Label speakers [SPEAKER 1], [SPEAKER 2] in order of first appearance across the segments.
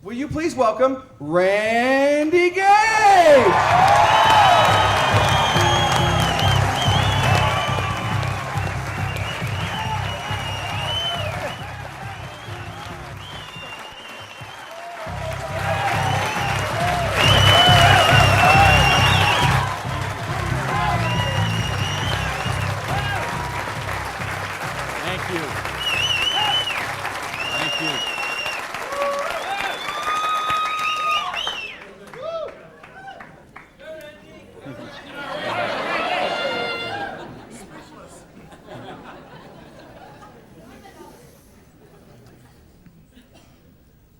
[SPEAKER 1] Will you please welcome Randy Gage?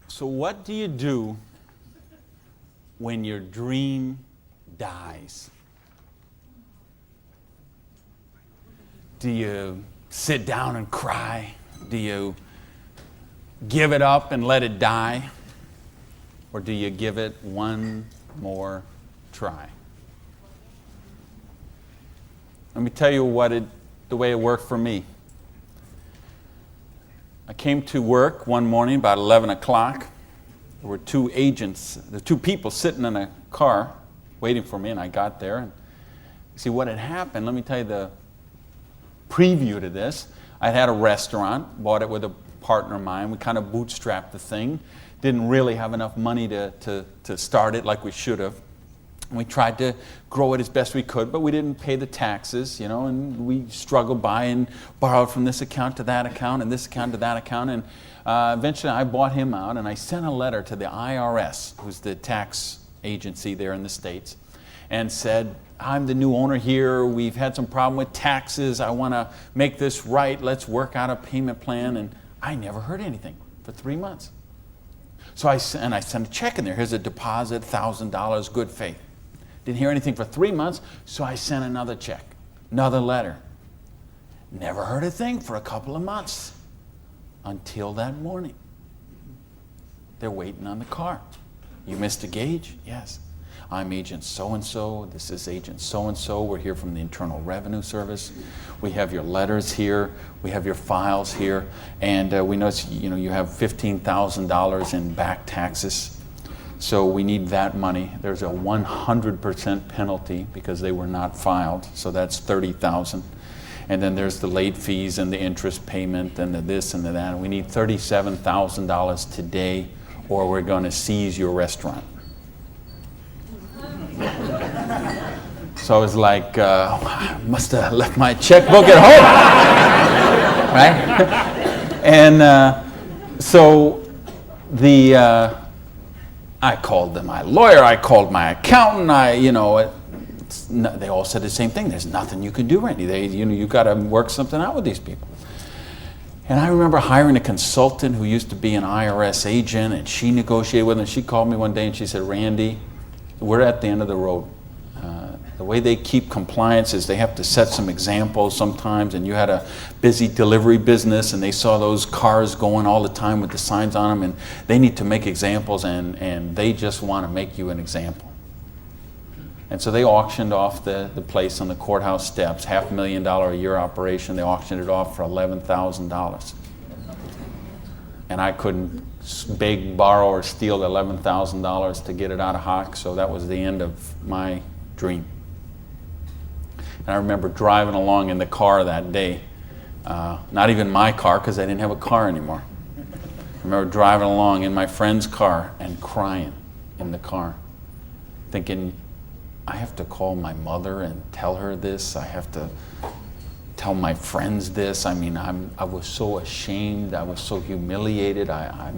[SPEAKER 2] So what do you do when your dream dies? Do you sit down and cry? Do you give it up and let it die? Or do you give it one more try? Let me tell you the way it worked for me. I came to work one morning about 11 o'clock. There were two people sitting in a car waiting for me, and I got there. And see what had happened, let me tell you the preview to this. I had a restaurant, bought it with a partner of mine. We kind of bootstrapped the thing. Didn't really have enough money to start it like we should have. We tried to grow it as best we could, but we didn't pay the taxes, and we struggled by and borrowed from this account to that account and this account to that account. And eventually I bought him out, and I sent a letter to the IRS, who's the tax agency there in the States, and said, I'm the new owner here. We've had some problem with taxes. I want to make this right. Let's work out a payment plan. And I never heard anything for 3 months. So I sent a check in there. Here's a deposit, $1,000, good faith. Didn't hear anything for 3 months, so I sent another check, another letter. Never heard a thing for a couple of months until that morning. They're waiting on the car. You Mr. Gage? Yes. I'm Agent so-and-so. This is Agent so-and-so. We're here from the Internal Revenue Service. We have your letters here. We have your files here. And we notice you have $15,000 in back taxes. So we need that money. There's a 100% penalty because they were not filed. So that's $30,000. And then there's the late fees and the interest payment and the this and the that. We need $37,000 today, or we're going to seize your restaurant. So I was like, I must have left my checkbook at home, right? And so I called my lawyer, I called my accountant, they all said the same thing. There's nothing you can do, Randy. You got to work something out with these people. And I remember hiring a consultant who used to be an IRS agent, and she negotiated with him. She called me one day and she said, Randy, we're at the end of the road. The way they keep compliance is they have to set some examples sometimes, and you had a busy delivery business and they saw those cars going all the time with the signs on them, and they need to make examples, and they just want to make you an example. And so they auctioned off the place on the courthouse steps, $500,000 a year operation. They auctioned it off for $11,000. And I couldn't beg, borrow, or steal $11,000 to get it out of hock, so that was the end of my dream. And I remember driving along in the car that day, not even my car because I didn't have a car anymore. I remember driving along in my friend's car and crying in the car, thinking, I have to call my mother and tell her this. I have to tell my friends this. I was so ashamed. I was so humiliated. I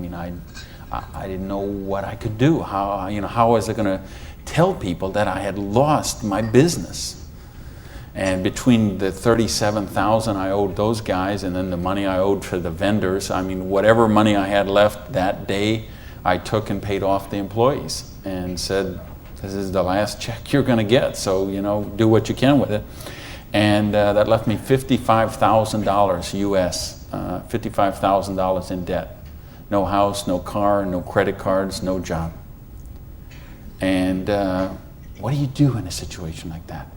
[SPEAKER 2] didn't know what I could do. How was I going to tell people that I had lost my business? And between the $37,000 I owed those guys and then the money I owed for the vendors, whatever money I had left that day, I took and paid off the employees and said, this is the last check you're going to get, so do what you can with it. And that left me $55,000 US, $55,000 in debt. No house, no car, no credit cards, no job. And what do you do in a situation like that?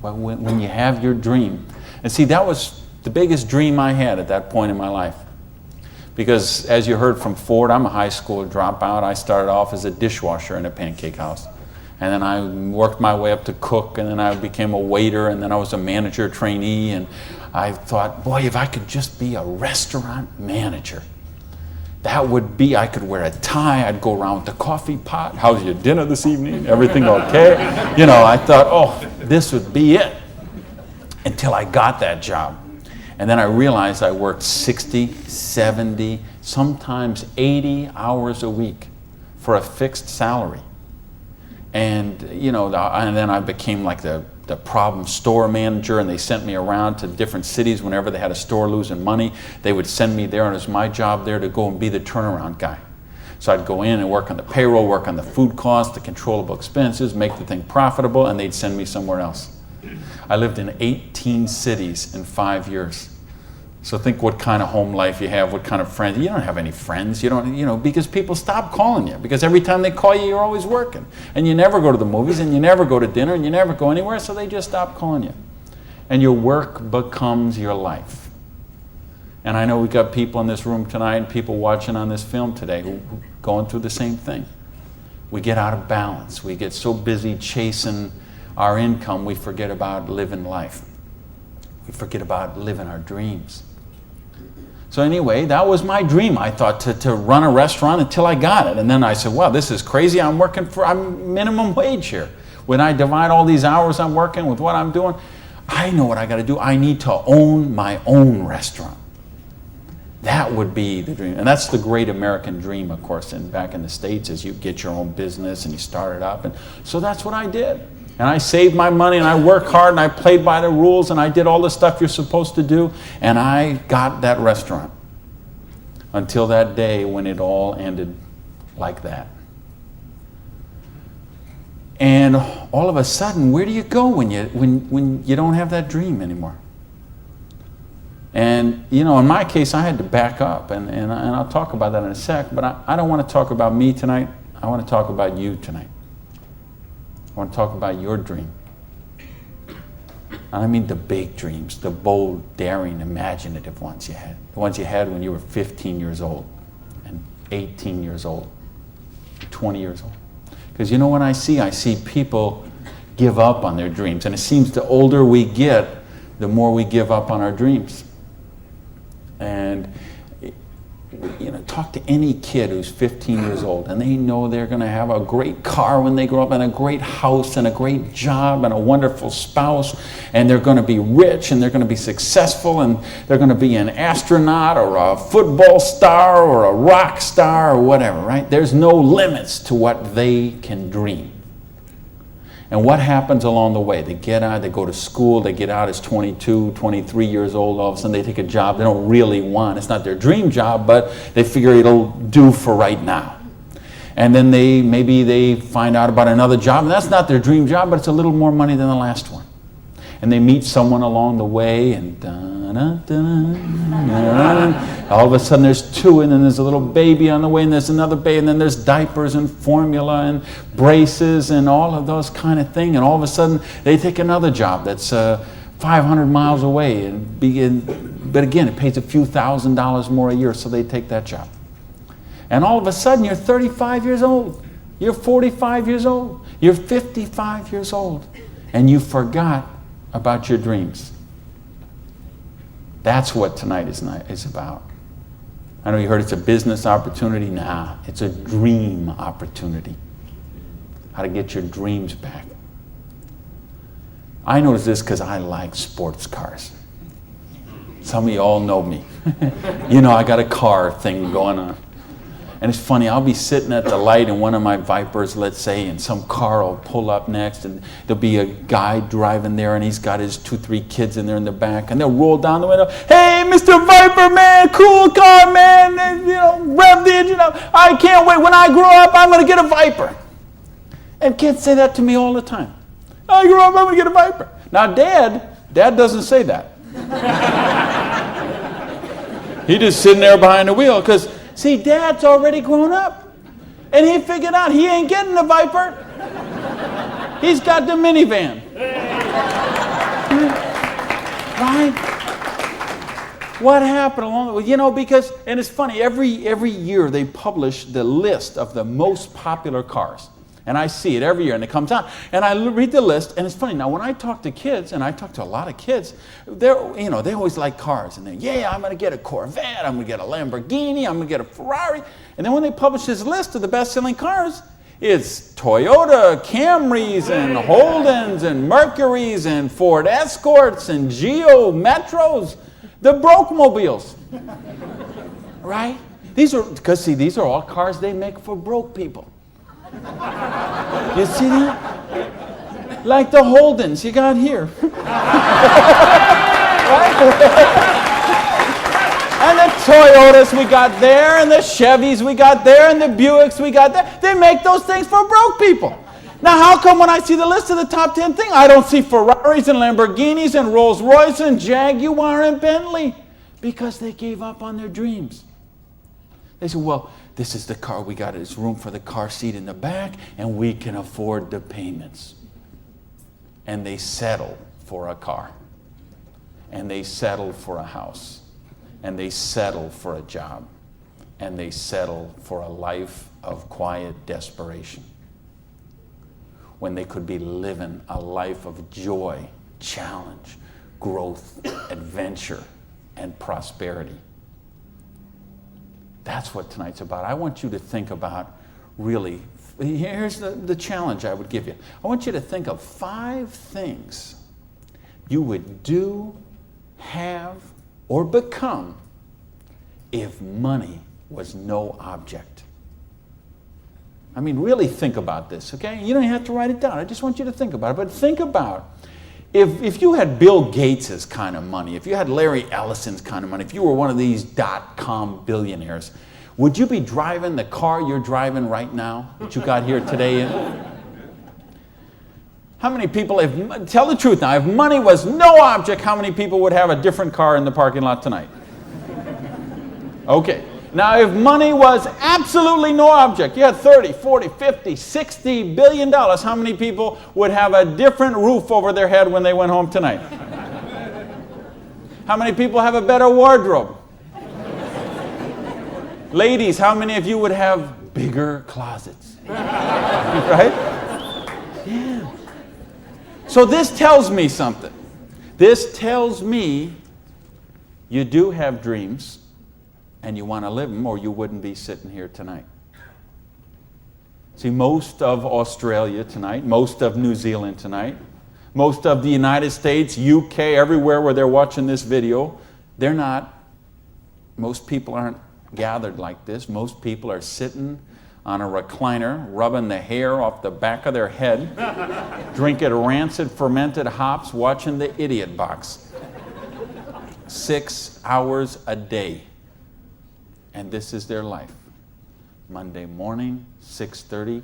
[SPEAKER 2] Well, when you have your dream. And see, that was the biggest dream I had at that point in my life. Because as you heard from Ford, I'm a high school dropout. I started off as a dishwasher in a pancake house. And then I worked my way up to cook, and then I became a waiter, and then I was a manager trainee. And I thought, boy, if I could just be a restaurant manager, that would be, I could wear a tie, I'd go around with the coffee pot. How's your dinner this evening? Everything okay? You know, I thought, oh, this would be it. Until I got that job. And then I realized I worked 60, 70, sometimes 80 hours a week for a fixed salary. And, you know, and then I became like the problem store manager, and they sent me around to different cities whenever they had a store losing money. They would send me there, and it was my job there to go and be the turnaround guy. So I'd go in and work on the payroll, work on the food costs, the controllable expenses, make the thing profitable, and they'd send me somewhere else. I lived in 18 cities in 5 years. So think what kind of home life you have, what kind of friends. You don't have any friends. You don't, you know, because people stop calling you. Because every time they call you, you're always working. And you never go to the movies, and you never go to dinner, and you never go anywhere, so they just stop calling you. And your work becomes your life. And I know we've got people in this room tonight and people watching on this film today who going through the same thing. We get out of balance. We get so busy chasing our income, we forget about living life. We forget about living our dreams. So anyway, that was my dream. I thought to run a restaurant until I got it. And then I said, wow, this is crazy. I'm minimum wage here. When I divide all these hours I'm working with what I'm doing, I know what I got to do. I need to own my own restaurant. That would be the dream. And that's the great American dream, of course, back in the States, is you get your own business and you start it up. And so that's what I did. And I saved my money, and I worked hard, and I played by the rules, and I did all the stuff you're supposed to do, and I got that restaurant. Until that day when it all ended like that. And all of a sudden, where do you go when you don't have that dream anymore? And, you know, in my case, I had to back up, and I'll talk about that in a sec, but I don't want to talk about me tonight. I want to talk about you tonight. I want to talk about your dream. And I mean the big dreams, the bold, daring, imaginative ones you had. The ones you had when you were 15 years old, and 18 years old, 20 years old. Because you know what I see people give up on their dreams. And it seems the older we get, the more we give up on our dreams. And you know, talk to any kid who's 15 years old, and they know they're going to have a great car when they grow up, and a great house, and a great job, and a wonderful spouse, and they're going to be rich, and they're going to be successful, and they're going to be an astronaut, or a football star, or a rock star, or whatever, right? There's no limits to what they can dream. And what happens along the way? They get out, they go to school, they get out as 22, 23 years old, all of a sudden they take a job they don't really want. It's not their dream job, but they figure it'll do for right now. And then maybe they find out about another job, and that's not their dream job, but it's a little more money than the last one. And they meet someone along the way, and all of a sudden there's two, and then there's a little baby on the way, and there's another baby, and then there's diapers and formula and braces and all of those kind of things. And all of a sudden they take another job that's 500 miles away, but again, it pays a few $1,000s more a year, so they take that job. And all of a sudden you're 35 years old, you're 45 years old, you're 55 years old, and you forgot about your dreams. That's what tonight is about. I know you heard it's a business opportunity. Nah, it's a dream opportunity. How to get your dreams back. I noticed this because I like sports cars. Some of you all know me. You know, I got a car thing going on. And it's funny, I'll be sitting at the light in one of my Vipers, let's say, and some car will pull up next, and there'll be a guy driving there, and he's got his 2-3 kids in there in the back, and they'll roll down the window, hey, Mr. Viper, man, cool car, man, and, you know, rev the engine up. I can't wait. When I grow up, I'm going to get a Viper. And kids say that to me all the time. I grow up, I'm going to get a Viper. Now, Dad doesn't say that. He's just sitting there behind the wheel, because see, Dad's already grown up. And he figured out he ain't getting the Viper. He's got the minivan. Right? What happened along the way? You know, because, and it's funny, every year they publish the list of the most popular cars. And I see it every year, and it comes out. And I read the list, and it's funny. Now, when I talk to kids, and I talk to a lot of kids, they always like cars. And I'm going to get a Corvette, I'm going to get a Lamborghini, I'm going to get a Ferrari. And then when they publish this list of the best-selling cars, it's Toyota Camrys and Holdens and Mercurys and Ford Escorts and Geo Metros, the broke mobiles, right? These are all cars they make for broke people. You see that? Like the Holdens you got here. Right? And the Toyotas we got there, and the Chevys we got there, and the Buicks we got there. They make those things for broke people. Now, how come when I see the list of the top 10 things, I don't see Ferraris and Lamborghinis and Rolls Royce and Jaguar and Bentley? Because they gave up on their dreams. They said, well, this is the car we got. There's room for the car seat in the back, and we can afford the payments. And they settle for a car. And they settle for a house. And they settle for a job. And they settle for a life of quiet desperation. When they could be living a life of joy, challenge, growth, adventure, and prosperity. That's what tonight's about. I want you to think about, really, here's the challenge I would give you. I want you to think of 5 things you would do, have, or become if money was no object. I mean, really think about this, okay? You don't have to write it down. I just want you to think about it. But think about if you had Bill Gates' kind of money, if you had Larry Ellison's kind of money, if you were one of these .com billionaires, would you be driving the car you're driving right now that you got here today in? How many people, tell the truth now, if money was no object, how many people would have a different car in the parking lot tonight? Okay. Now, if money was absolutely no object, you had 30, 40, 50, 60 billion dollars, how many people would have a different roof over their head when they went home tonight? How many people have a better wardrobe? Ladies, how many of you would have bigger closets? Right? Yeah. So this tells me something. This tells me you do have dreams and you want to live them, or you wouldn't be sitting here tonight. See, most of Australia tonight, most of New Zealand tonight, most of the United States, UK, everywhere where they're watching this video, most people aren't gathered like this. Most people are sitting on a recliner, rubbing the hair off the back of their head, drinking rancid fermented hops, watching the Idiot Box. 6 hours a day. And this is their life. Monday morning, 6:30,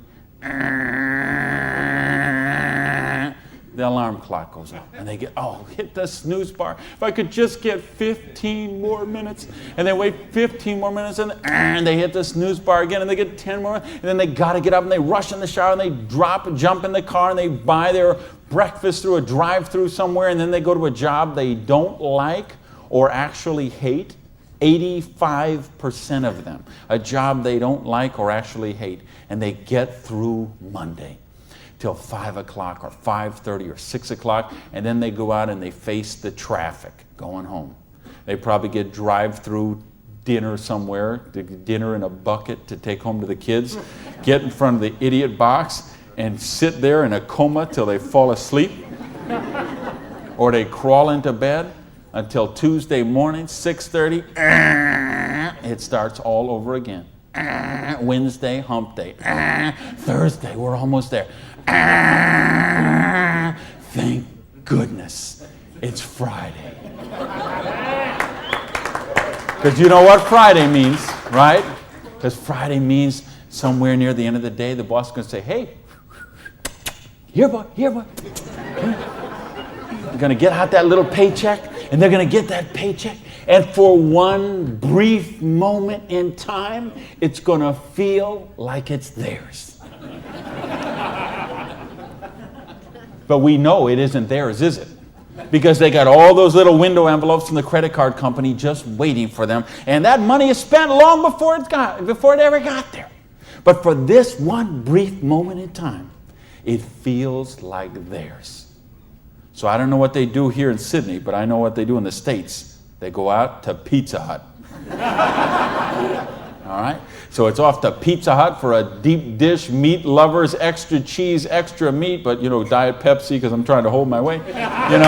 [SPEAKER 2] the alarm clock goes off. And they hit the snooze bar. If I could just get 15 more minutes. And they wait 15 more minutes, and they hit the snooze bar again, and they get 10 more. And then they got to get up, and they rush in the shower, and they jump in the car, and they buy their breakfast through a drive-through somewhere, and then they go to a job they don't like or actually hate. 85% of them, a job they don't like or actually hate, and they get through Monday till 5 o'clock or 5:30 or 6 o'clock, and then they go out and they face the traffic going home. They probably get drive-through dinner somewhere, dinner in a bucket to take home to the kids, get in front of the Idiot Box and sit there in a coma till they fall asleep, or they crawl into bed until Tuesday morning, 6:30, it starts all over again. Wednesday, hump day. Thursday, we're almost there. Thank goodness it's Friday. Because you know what Friday means, right? Because Friday means somewhere near the end of the day, the boss is going to say, hey, here, boy. You're going to get out that little paycheck, and they're going to get that paycheck, and for one brief moment in time, it's going to feel like it's theirs. But we know it isn't theirs, is it? because they got all those little window envelopes from the credit card company just waiting for them. And that money is spent long before it ever got there. But for this one brief moment in time, it feels like theirs. So I don't know what they do here in Sydney, but I know what they do in the States. They go out to Pizza Hut. All right? So it's off to Pizza Hut for a deep dish, meat lovers, extra cheese, extra meat, but, Diet Pepsi because I'm trying to hold my weight, And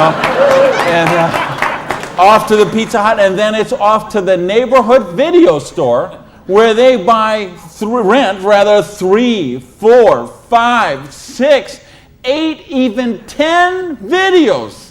[SPEAKER 2] off to the Pizza Hut, and then it's off to the neighborhood video store where they rent 3, 4, 5, 6, 8, even 10 videos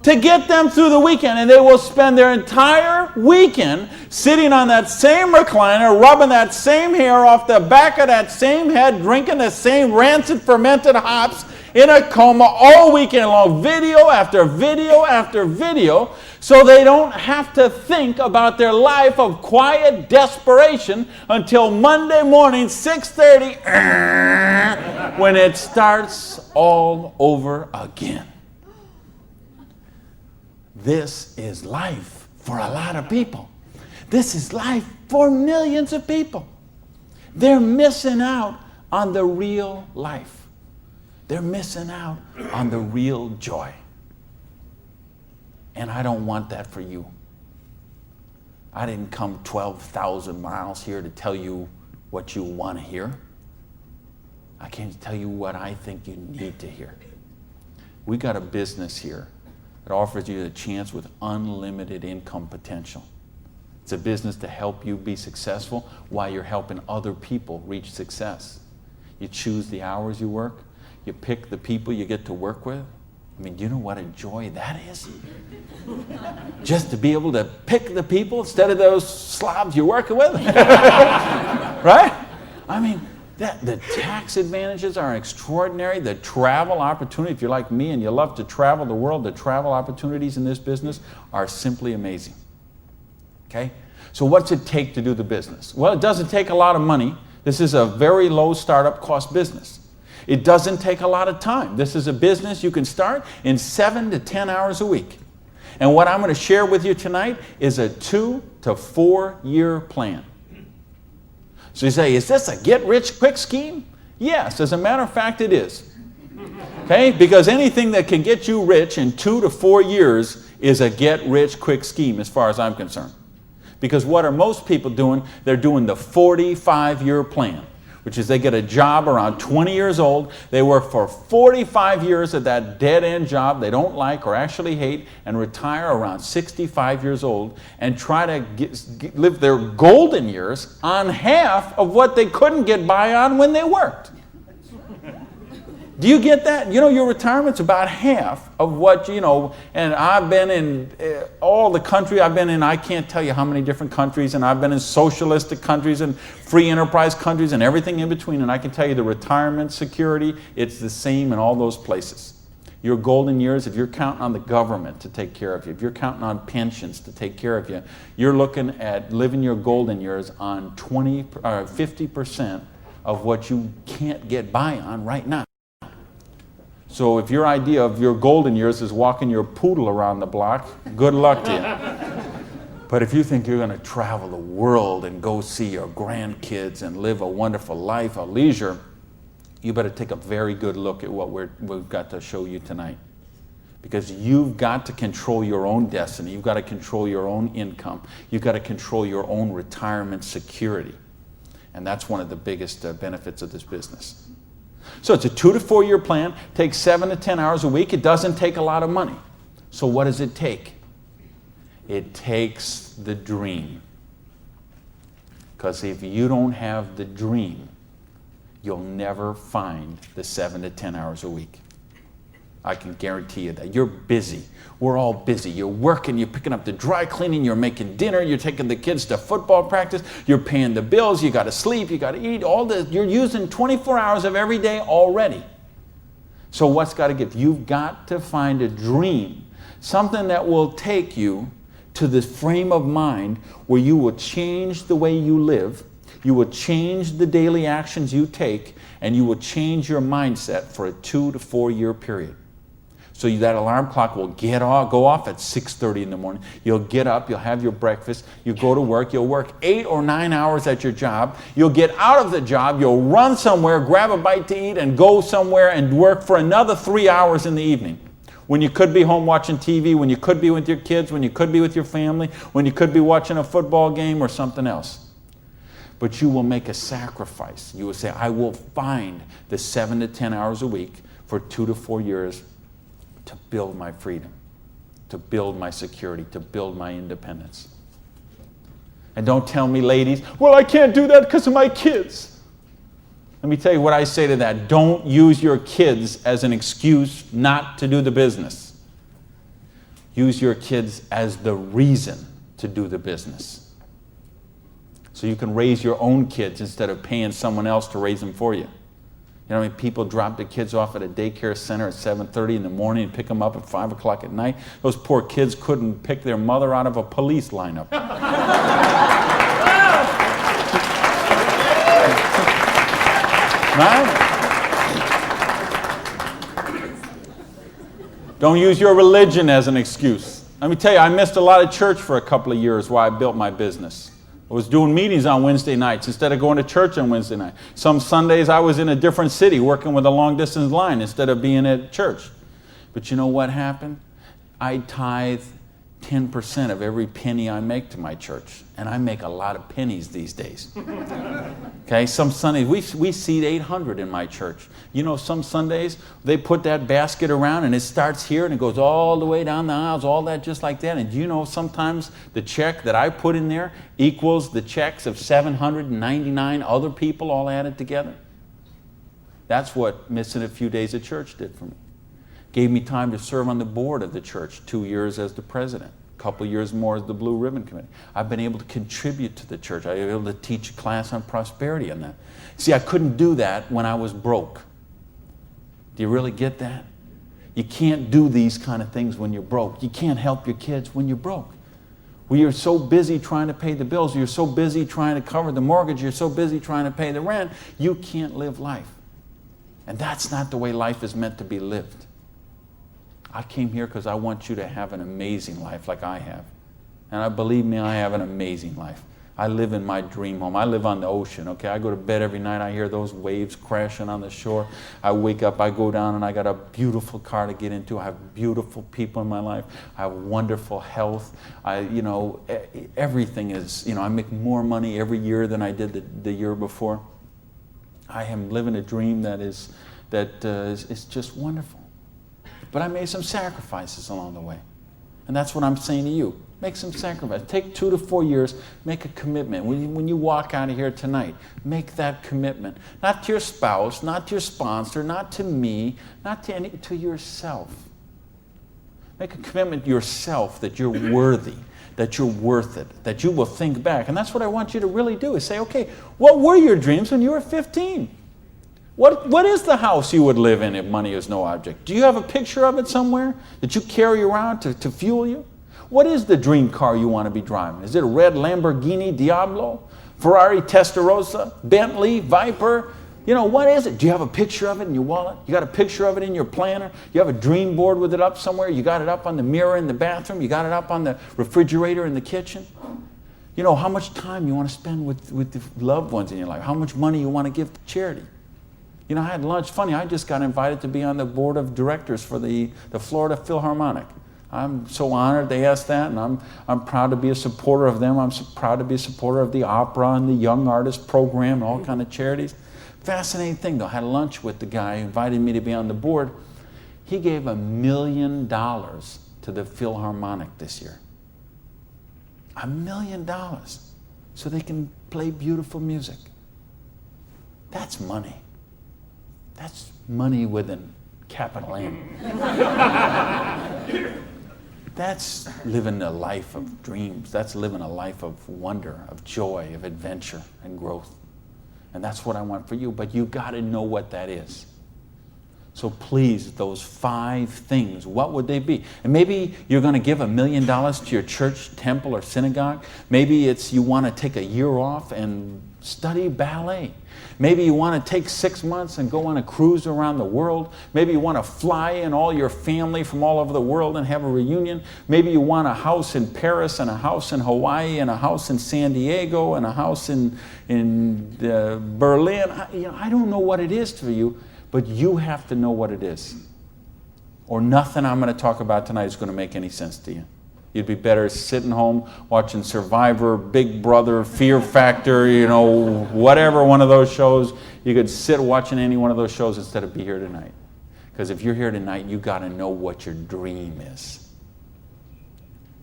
[SPEAKER 2] to get them through the weekend. And they will spend their entire weekend sitting on that same recliner, rubbing that same hair off the back of that same head, drinking the same rancid fermented hops in a coma all weekend long, video after video after video, so they don't have to think about their life of quiet desperation until Monday morning, 6:30, when it starts all over again. This is life for a lot of people. This is life for millions of people. They're missing out on the real life. They're missing out on the real joy. And I don't want that for you. I didn't come 12,000 miles here to tell you what you want to hear. I came to tell you what I think you need to hear. We got a business here that offers you a chance with unlimited income potential. It's a business to help you be successful while you're helping other people reach success. You choose the hours you work. You pick the people you get to work with. I mean, do you know what a joy that is? Just to be able to pick the people instead of those slobs you're working with. Right? I mean, the tax advantages are extraordinary. The travel opportunity, if you're like me and you love to travel the world, the travel opportunities in this business are simply amazing. Okay? So what's it take to do the business? Well, it doesn't take a lot of money. This is a very low startup cost business. It doesn't take a lot of time. This is a business you can start in 7 to 10 hours a week. And what I'm going to share with you tonight is a 2 to 4 year plan. So you say, is this a get-rich-quick scheme? Yes, as a matter of fact, it is. Okay? Because anything that can get you rich in 2 to 4 years is a get-rich-quick scheme as far as I'm concerned. Because what are most people doing? They're doing the 45-year plan, which is they get a job around 20 years old. They work for 45 years at that dead-end job they don't like or actually hate, and retire around 65 years old and try to live their golden years on half of what they couldn't get by on when they worked. Do you get that? Your retirement's about half of what, and I've been in all the country I've been in. I can't tell you how many different countries, and I've been in socialistic countries and free enterprise countries and everything in between, and I can tell you the retirement security, it's the same in all those places. Your golden years, if you're counting on the government to take care of you, if you're counting on pensions to take care of you, you're looking at living your golden years on 50% of what you can't get by on right now. So if your idea of your golden years is walking your poodle around the block, good luck to you. But if you think you're going to travel the world and go see your grandkids and live a wonderful life of leisure, you better take a very good look at what we've got to show you tonight. Because you've got to control your own destiny. You've got to control your own income. You've got to control your own retirement security. And that's one of the biggest benefits of this business. So it's a 2 to 4 year plan, takes 7 to 10 hours a week. It doesn't take a lot of money. So what does it take? It takes the dream. Because if you don't have the dream, you'll never find the 7 to 10 hours a week. I can guarantee you that. You're busy. We're all busy. You're working, you're picking up the dry cleaning, you're making dinner, you're taking the kids to football practice, you're paying the bills, you got to sleep, you got to eat, all this. You're using 24 hours of every day already. So what's got to give? You've got to find a dream, something that will take you to this frame of mind where you will change the way you live, you will change the daily actions you take, and you will change your mindset for a 2 to 4 year period. So that alarm clock will go off at 6:30 in the morning. You'll get up, you'll have your breakfast, you go to work, you'll work 8 or 9 hours at your job, you'll get out of the job, you'll run somewhere, grab a bite to eat, and go somewhere and work for another 3 hours in the evening. When you could be home watching TV, when you could be with your kids, when you could be with your family, when you could be watching a football game or something else. But you will make a sacrifice. You will say, I will find the 7 to 10 hours a week for 2 to 4 years to build my freedom, to build my security, to build my independence. And don't tell me, ladies, well, I can't do that because of my kids. Let me tell you what I say to that. Don't use your kids as an excuse not to do the business. Use your kids as the reason to do the business. So you can raise your own kids instead of paying someone else to raise them for you. You know, I mean, people drop their kids off at a daycare center at 7:30 in the morning and pick them up at 5 o'clock at night. Those poor kids couldn't pick their mother out of a police lineup. Right? Don't use your religion as an excuse. Let me tell you, I missed a lot of church for a couple of years while I built my business. I was doing meetings on Wednesday nights instead of going to church on Wednesday night. Some Sundays I was in a different city working with a long distance line instead of being at church. But you know what happened? I tithe 10% of every penny I make to my church. And I make a lot of pennies these days. Okay, some Sundays, we seat 800 in my church. You know, some Sundays, they put that basket around and it starts here and it goes all the way down the aisles, all that just like that. And you know, sometimes the check that I put in there equals the checks of 799 other people all added together. That's what missing a few days of church did for me. Gave me time to serve on the board of the church, 2 years as the president, a couple years more as the Blue Ribbon Committee. I've been able to contribute to the church. I've been able to teach a class on prosperity on that. See, I couldn't do that when I was broke. Do you really get that? You can't do these kind of things when you're broke. You can't help your kids when you're broke. When you're so busy trying to pay the bills, you're so busy trying to cover the mortgage, you're so busy trying to pay the rent, you can't live life. And that's not the way life is meant to be lived. I came here because I want you to have an amazing life like I have. And believe me, I have an amazing life. I live in my dream home. I live on the ocean, okay? I go to bed every night, I hear those waves crashing on the shore. I wake up, I go down, and I got a beautiful car to get into. I have beautiful people in my life. I have wonderful health. Everything is, I make more money every year than I did the year before. I am living a dream that is just wonderful. But I made some sacrifices along the way. And that's what I'm saying to you. Make some sacrifices. Take 2 to 4 years. Make a commitment. When you walk out of here tonight, make that commitment. Not to your spouse, not to your sponsor, not to me, not to yourself. Make a commitment to yourself that you're worthy, that you're worth it, that you will think back. And that's what I want you to really do, is say, okay, what were your dreams when you were 15? What is the house you would live in if money is no object? Do you have a picture of it somewhere that you carry around to fuel you? What is the dream car you want to be driving? Is it a red Lamborghini Diablo, Ferrari Testarossa, Bentley, Viper? What is it? Do you have a picture of it in your wallet? You got a picture of it in your planner? You have a dream board with it up somewhere? You got it up on the mirror in the bathroom? You got it up on the refrigerator in the kitchen? How much time you want to spend with the loved ones in your life? How much money you want to give to charity? I had lunch. Funny, I just got invited to be on the board of directors for the Florida Philharmonic. I'm so honored they asked that, and I'm proud to be a supporter of them. I'm proud to be a supporter of the opera and the Young Artist Program and all kind of charities. Fascinating thing, though. I had lunch with the guy who invited me to be on the board. He gave $1 million to the Philharmonic this year. $1 million so they can play beautiful music. That's money. That's money with a capital M. That's living a life of dreams. That's living a life of wonder, of joy, of adventure and growth. And that's what I want for you. But you got to know what that is. So please, those 5 things, what would they be? And maybe you're going to give $1 million to your church, temple, or synagogue. Maybe it's you want to take a year off and study ballet. Maybe you want to take 6 months and go on a cruise around the world. Maybe you want to fly in all your family from all over the world and have a reunion. Maybe you want a house in Paris and a house in Hawaii and a house in San Diego and a house in Berlin. I don't know what it is for you, but you have to know what it is. Or nothing I'm going to talk about tonight is going to make any sense to you. You'd be better sitting home watching Survivor, Big Brother, Fear Factor, whatever one of those shows. You could sit watching any one of those shows instead of be here tonight. Because if you're here tonight, you got to know what your dream is.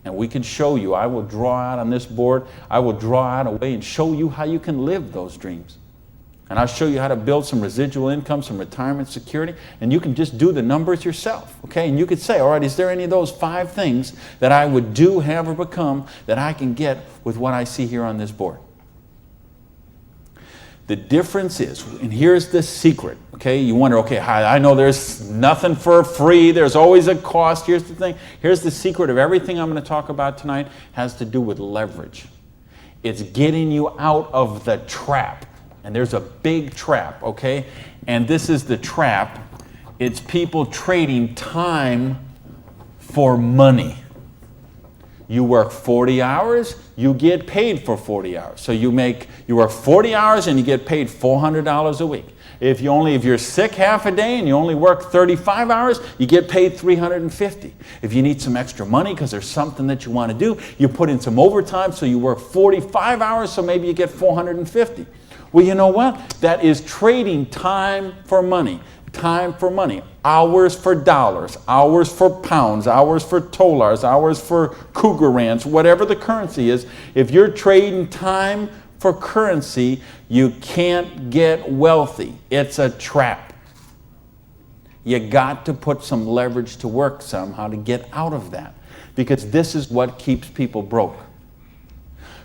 [SPEAKER 2] And we can show you. I will draw out on this board. I will draw out a way and show you how you can live those dreams. And I'll show you how to build some residual income, some retirement security, and you can just do the numbers yourself, okay? And you could say, all right, is there any of those 5 things that I would do, have, or become that I can get with what I see here on this board? The difference is, and here's the secret, okay? You wonder, okay, I know there's nothing for free. There's always a cost. Here's the thing. Here's the secret of everything I'm going to talk about tonight has to do with leverage. It's getting you out of the trap. And there's a big trap, okay? And this is the trap. It's people trading time for money. You work 40 hours, you get paid for 40 hours. So you work 40 hours and you get paid $400 a week. If you're sick half a day and you only work 35 hours, you get paid $350. If you need some extra money because there's something that you want to do, you put in some overtime, so you work 45 hours, so maybe you get $450. Well, you know what? That is trading time for money. Time for money. Hours for dollars. Hours for pounds. Hours for dollars. Hours for Cougarans. Whatever the currency is. If you're trading time for currency, you can't get wealthy. It's a trap. You got to put some leverage to work somehow to get out of that. Because this is what keeps people broke.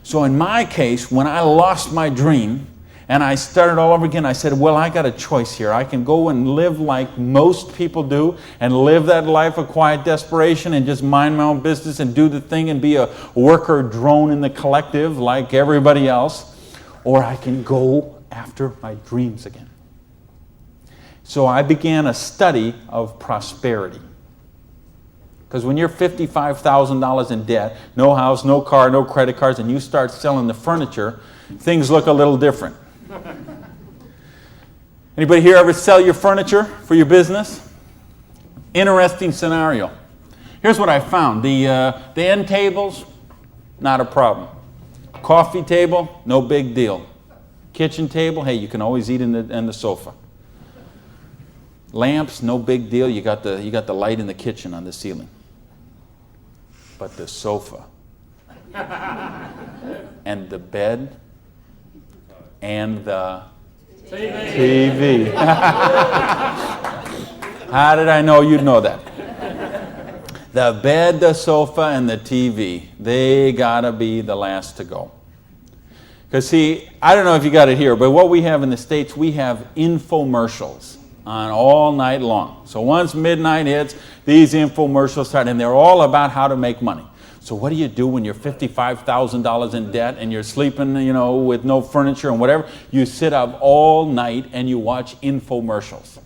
[SPEAKER 2] So in my case, when I lost my dream, and I started all over again, I said, well, I got a choice here. I can go and live like most people do and live that life of quiet desperation and just mind my own business and do the thing and be a worker drone in the collective like everybody else. Or I can go after my dreams again. So I began a study of prosperity. Because when you're $55,000 in debt, no house, no car, no credit cards, and you start selling the furniture, things look a little different. Anybody here ever sell your furniture for your business? Interesting scenario. Here's what I found. The end tables, not a problem. Coffee table, no big deal. Kitchen table, hey, you can always eat in the sofa. Lamps, no big deal. You got the light in the kitchen on the ceiling. But the sofa and the bed and the TV. How did I know you'd know that? The bed, the sofa, and the TV, they gotta be the last to go. Because see, I don't know if you got it here, but what we have in the States, we have infomercials on all night long. So once midnight hits, these infomercials start, and they're all about how to make money. So what do you do when you're $55,000 in debt and you're sleeping, with no furniture and whatever? You sit up all night and you watch infomercials.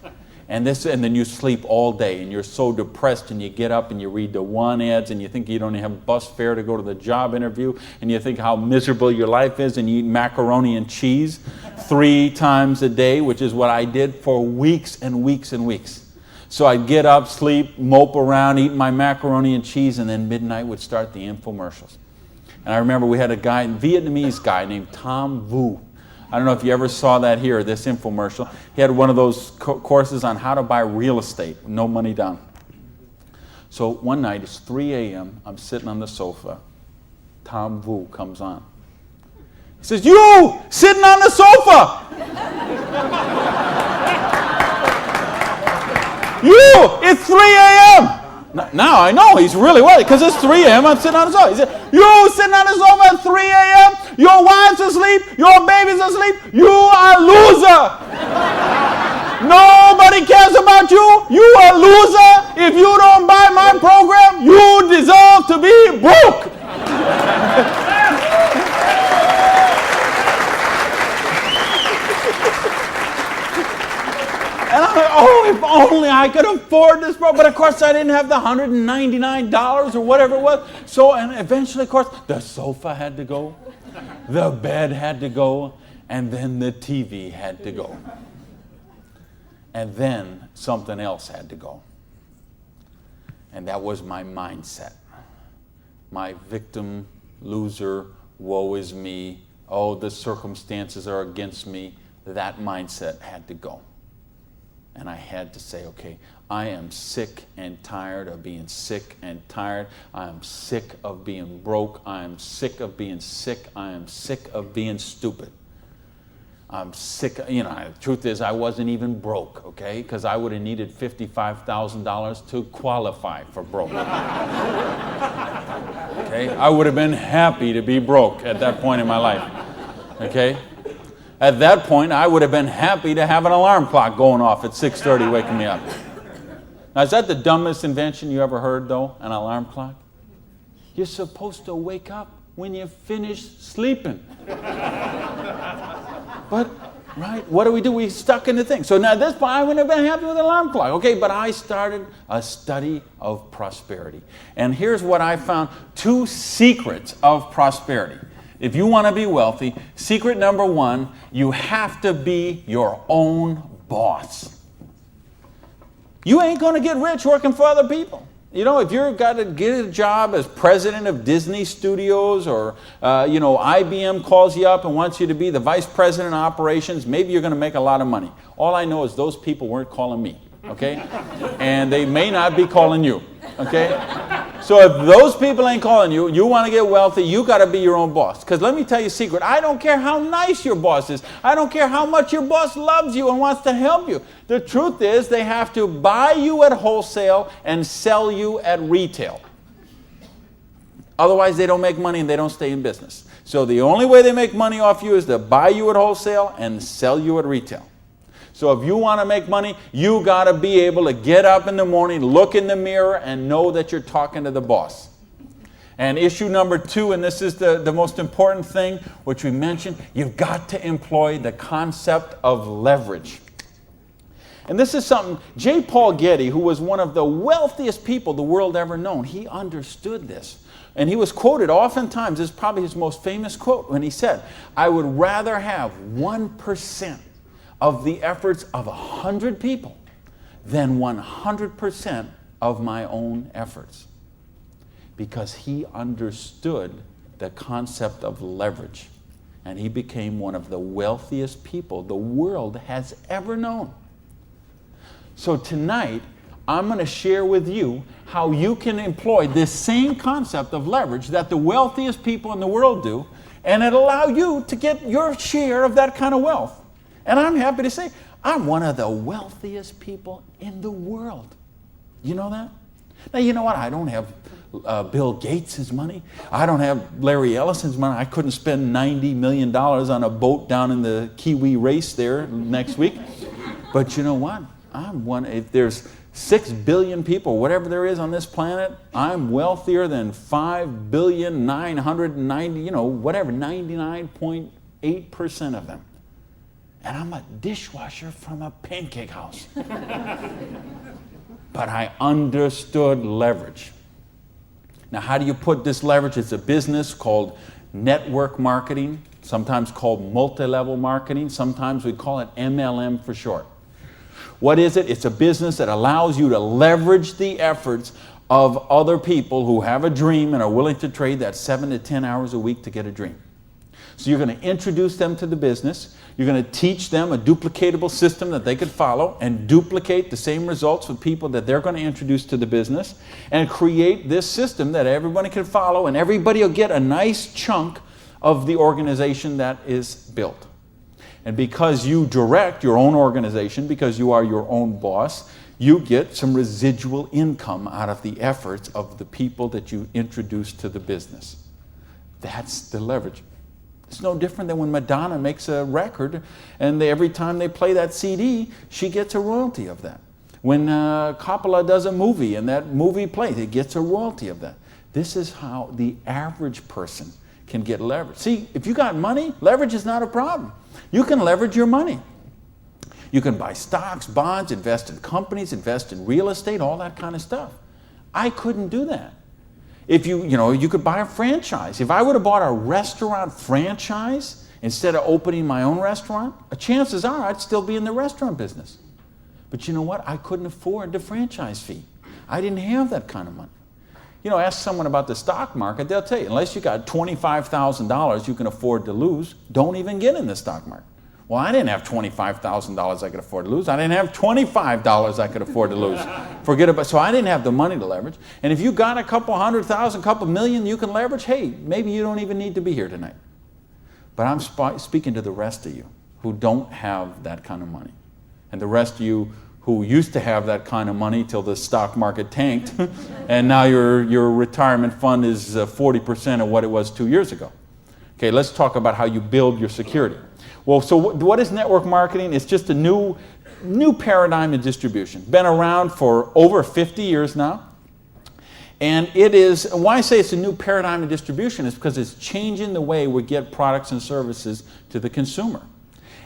[SPEAKER 2] And then you sleep all day and you're so depressed and you get up and you read the one ads and you think you don't have bus fare to go to the job interview and you think how miserable your life is and you eat macaroni and cheese 3 times a day, which is what I did for weeks and weeks and weeks. So I'd get up, sleep, mope around, eat my macaroni and cheese, and then midnight would start the infomercials. And I remember we had a Vietnamese guy named Tom Vu. I don't know if you ever saw that here, this infomercial. He had one of those courses on how to buy real estate, no money down. So one night, it's 3 a.m., I'm sitting on the sofa. Tom Vu comes on. He says, "You, sitting on the sofa! You, it's 3 a.m. Now I know he's really worried because it's 3 a.m. I'm sitting on the sofa. He said, "You sitting on the sofa at 3 a.m. Your wife's asleep. Your baby's asleep. You are a loser. No nobody cares about you, you a loser. If you don't buy my program, you deserve to be broke. And I'm like, oh, if only I could afford this program. But of course, I didn't have the $199 or whatever it was. So, and eventually, of course, the sofa had to go, the bed had to go, and then the TV had to go. And then something else had to go. And that was my mindset. My victim, loser, woe is me, oh, the circumstances are against me. That mindset had to go. And I had to say, okay, I am sick and tired of being sick and tired. I am sick of being broke. I am sick of being sick. I am sick of being stupid. I'm sick, the truth is I wasn't even broke, okay? Because I would have needed $55,000 to qualify for broke. Okay? I would have been happy to be broke at that point in my life, okay? At that point, I would have been happy to have an alarm clock going off at 6:30 waking me up. Now, is that the dumbest invention you ever heard, though, an alarm clock? You're supposed to wake up when you finish sleeping. But, right, what do? We stuck in the thing. So now at this point, I wouldn't have been happy with an alarm clock. Okay, but I started a study of prosperity. And here's what I found, 2 secrets of prosperity. If you want to be wealthy, secret number 1, you have to be your own boss. You ain't going to get rich working for other people. If you've got to get a job as president of Disney Studios or, IBM calls you up and wants you to be the vice president of operations, maybe you're going to make a lot of money. All I know is those people weren't calling me, okay? And they may not be calling you, okay? So if those people ain't calling you, you want to get wealthy, you got to be your own boss. Because let me tell you a secret. I don't care how nice your boss is. I don't care how much your boss loves you and wants to help you. The truth is they have to buy you at wholesale and sell you at retail. Otherwise, they don't make money and they don't stay in business. So the only way they make money off you is to buy you at wholesale and sell you at retail. So if you want to make money, you got to be able to get up in the morning, look in the mirror, and know that you're talking to the boss. And issue number 2, and this is the most important thing, which we mentioned, you've got to employ the concept of leverage. And this is something, J. Paul Getty, who was one of the wealthiest people the world ever known, he understood this. And he was quoted oftentimes, this is probably his most famous quote, when he said, I would rather have 1% of the efforts of 100 people than 100% of my own efforts. Because he understood the concept of leverage. And he became one of the wealthiest people the world has ever known. So tonight, I'm going to share with you how you can employ this same concept of leverage that the wealthiest people in the world do, and it allow you to get your share of that kind of wealth. And I'm happy to say, I'm one of the wealthiest people in the world. You know that? Now, you know what? I don't have Bill Gates' money. I don't have Larry Ellison's money. I couldn't spend $90 million on a boat down in the Kiwi race there next week. But you know what? I'm one. If there's 6 billion people, whatever there is on this planet, I'm wealthier than 5,990, 99.8% of them. And I'm a dishwasher from a pancake house. But I understood leverage. Now, how do you put this leverage? It's a business called network marketing, sometimes called multi-level marketing. Sometimes we call it MLM for short. What is it? It's a business that allows you to leverage the efforts of other people who have a dream and are willing to trade that 7 to 10 hours a week to get a dream. So you're going to introduce them to the business. You're going to teach them a duplicatable system that they could follow and duplicate the same results with people that they're going to introduce to the business and create this system that everybody can follow, and everybody will get a nice chunk of the organization that is built. And because you direct your own organization, because you are your own boss, you get some residual income out of the efforts of the people that you introduce to the business. That's the leverage. It's no different than when Madonna makes a record and every time they play that CD, she gets a royalty of that. When Coppola does a movie and that movie plays, it gets a royalty of that. This is how the average person can get leverage. See, if you got money, leverage is not a problem. You can leverage your money. You can buy stocks, bonds, invest in companies, invest in real estate, all that kind of stuff. I couldn't do that. If you could buy a franchise. If I would have bought a restaurant franchise instead of opening my own restaurant, chances are I'd still be in the restaurant business. But you know what? I couldn't afford the franchise fee. I didn't have that kind of money. Ask someone about the stock market, they'll tell you, unless you got $25,000 you can afford to lose, don't even get in the stock market. Well, I didn't have $25,000 I could afford to lose. I didn't have $25 I could afford to lose. So I didn't have the money to leverage. And if you got a couple $100,000, couple million you can leverage, hey, maybe you don't even need to be here tonight. But I'm speaking to the rest of you who don't have that kind of money. And the rest of you who used to have that kind of money till the stock market tanked, and now your retirement fund is 40% of what it was 2 years ago. Okay, let's talk about how you build your security. Well, so what is network marketing? It's just a new paradigm in distribution. Been around for over 50 years now. And it is, why I say it's a new paradigm in distribution is because it's changing the way we get products and services to the consumer.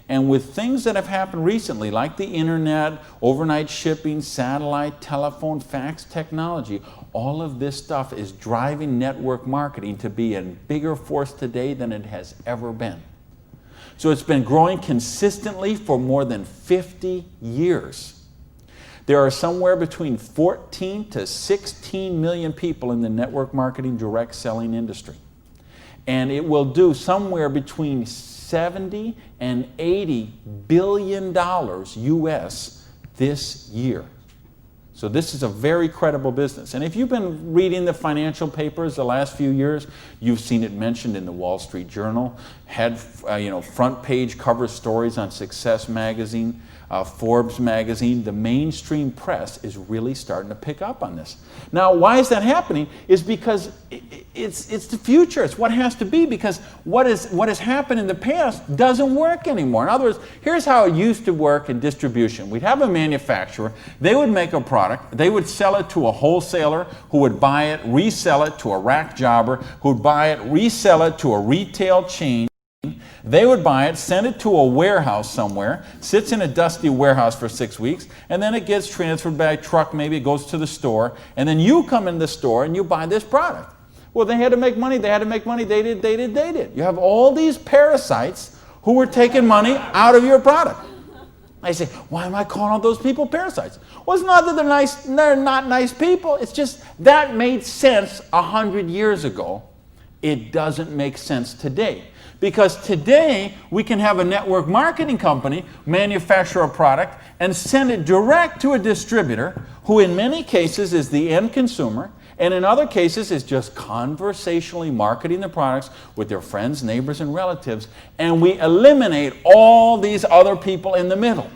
[SPEAKER 2] And with things that have happened recently, like the internet, overnight shipping, satellite, telephone, fax technology, all of this stuff is driving network marketing to be a bigger force today than it has ever been. So it's been growing consistently for more than 50 years. There are somewhere between 14 to 16 million people in the network marketing direct selling industry. And it will do somewhere between 70 and 80 billion dollars US this year. So this is a very credible business. And if you've been reading the financial papers the last few years, you've seen it mentioned in the Wall Street Journal, had front page cover stories on Success Magazine, Forbes Magazine. The mainstream press is really starting to pick up on this. Now, why is that happening? Is because it's the future. It's what has to be, because what has happened in the past doesn't work anymore. In other words, here's how it used to work in distribution. We'd have a manufacturer. They would make a product. They would sell it to a wholesaler who would buy it, resell it to a rack jobber who would buy it, resell it to a retail chain. They would buy it, send it to a warehouse somewhere, sits in a dusty warehouse for 6 weeks, and then it gets transferred by truck, maybe it goes to the store, and then you come in the store and you buy this product. Well, they had to make money, they did. You have all these parasites who were taking money out of your product. I say, why am I calling all those people parasites? Well, it's not that they're nice, they're not nice people, it's just that made sense 100 years ago. It doesn't make sense today. Because today, we can have a network marketing company manufacture a product and send it direct to a distributor who in many cases is the end consumer, and in other cases is just conversationally marketing the products with their friends, neighbors, and relatives, and we eliminate all these other people in the middle.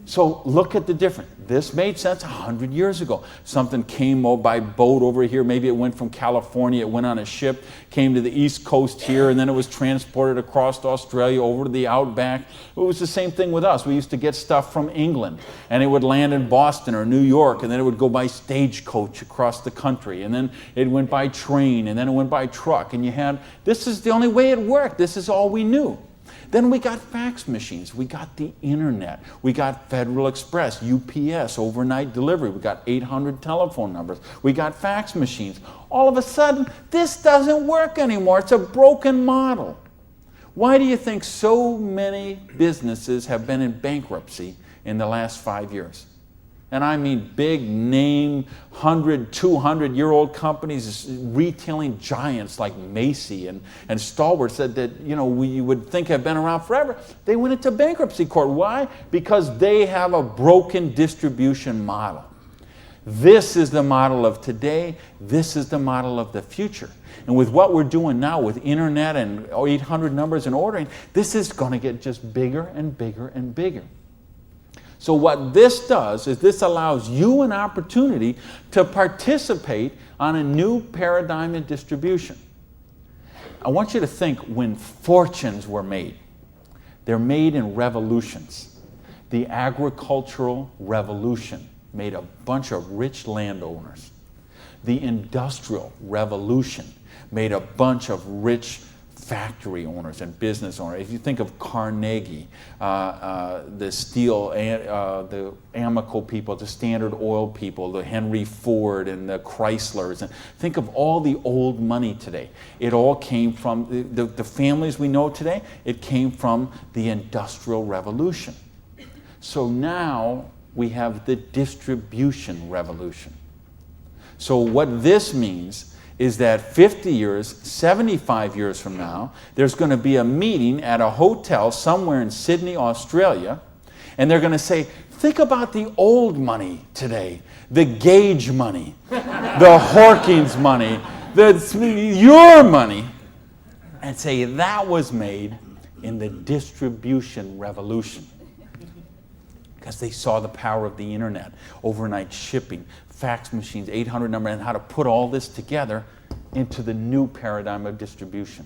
[SPEAKER 2] So look at the difference. This made sense 100 years ago. Something came by boat over here. Maybe it went from California, it went on a ship, came to the East Coast here, and then it was transported across to Australia over to the outback. It was the same thing with us. We used to get stuff from England, and it would land in Boston or New York, and then it would go by stagecoach across the country, and then it went by train, and then it went by truck, and this is the only way it worked. This is all we knew. Then we got fax machines, we got the internet, we got Federal Express, UPS, overnight delivery, we got 800 telephone numbers, we got fax machines. All of a sudden, this doesn't work anymore. It's a broken model. Why do you think so many businesses have been in bankruptcy in the last 5 years? And I mean big name, 100, 200-year-old companies, retailing giants like Macy and Stalwarts that we would think have been around forever. They went into bankruptcy court. Why? Because they have a broken distribution model. This is the model of today. This is the model of the future. And with what we're doing now with internet and 800 numbers and ordering, this is going to get just bigger and bigger and bigger. So what this does is this allows you an opportunity to participate on a new paradigm in distribution. I want you to think when fortunes were made. They're made in revolutions. The agricultural revolution made a bunch of rich landowners. The industrial revolution made a bunch of rich factory owners and business owners. If you think of Carnegie, the steel, the Amoco people, the Standard Oil people, the Henry Ford and the Chryslers, and think of all the old money today. It all came from the families we know today. It came from the Industrial Revolution. So now we have the distribution revolution. So what this means is that 50 years, 75 years from now, there's going to be a meeting at a hotel somewhere in Sydney, Australia, and they're going to say, think about the old money today, the Gage money, the Hawkins money, your money, and say that was made in the distribution revolution. Because they saw the power of the internet, overnight shipping, fax machines, 800 number, and how to put all this together into the new paradigm of distribution.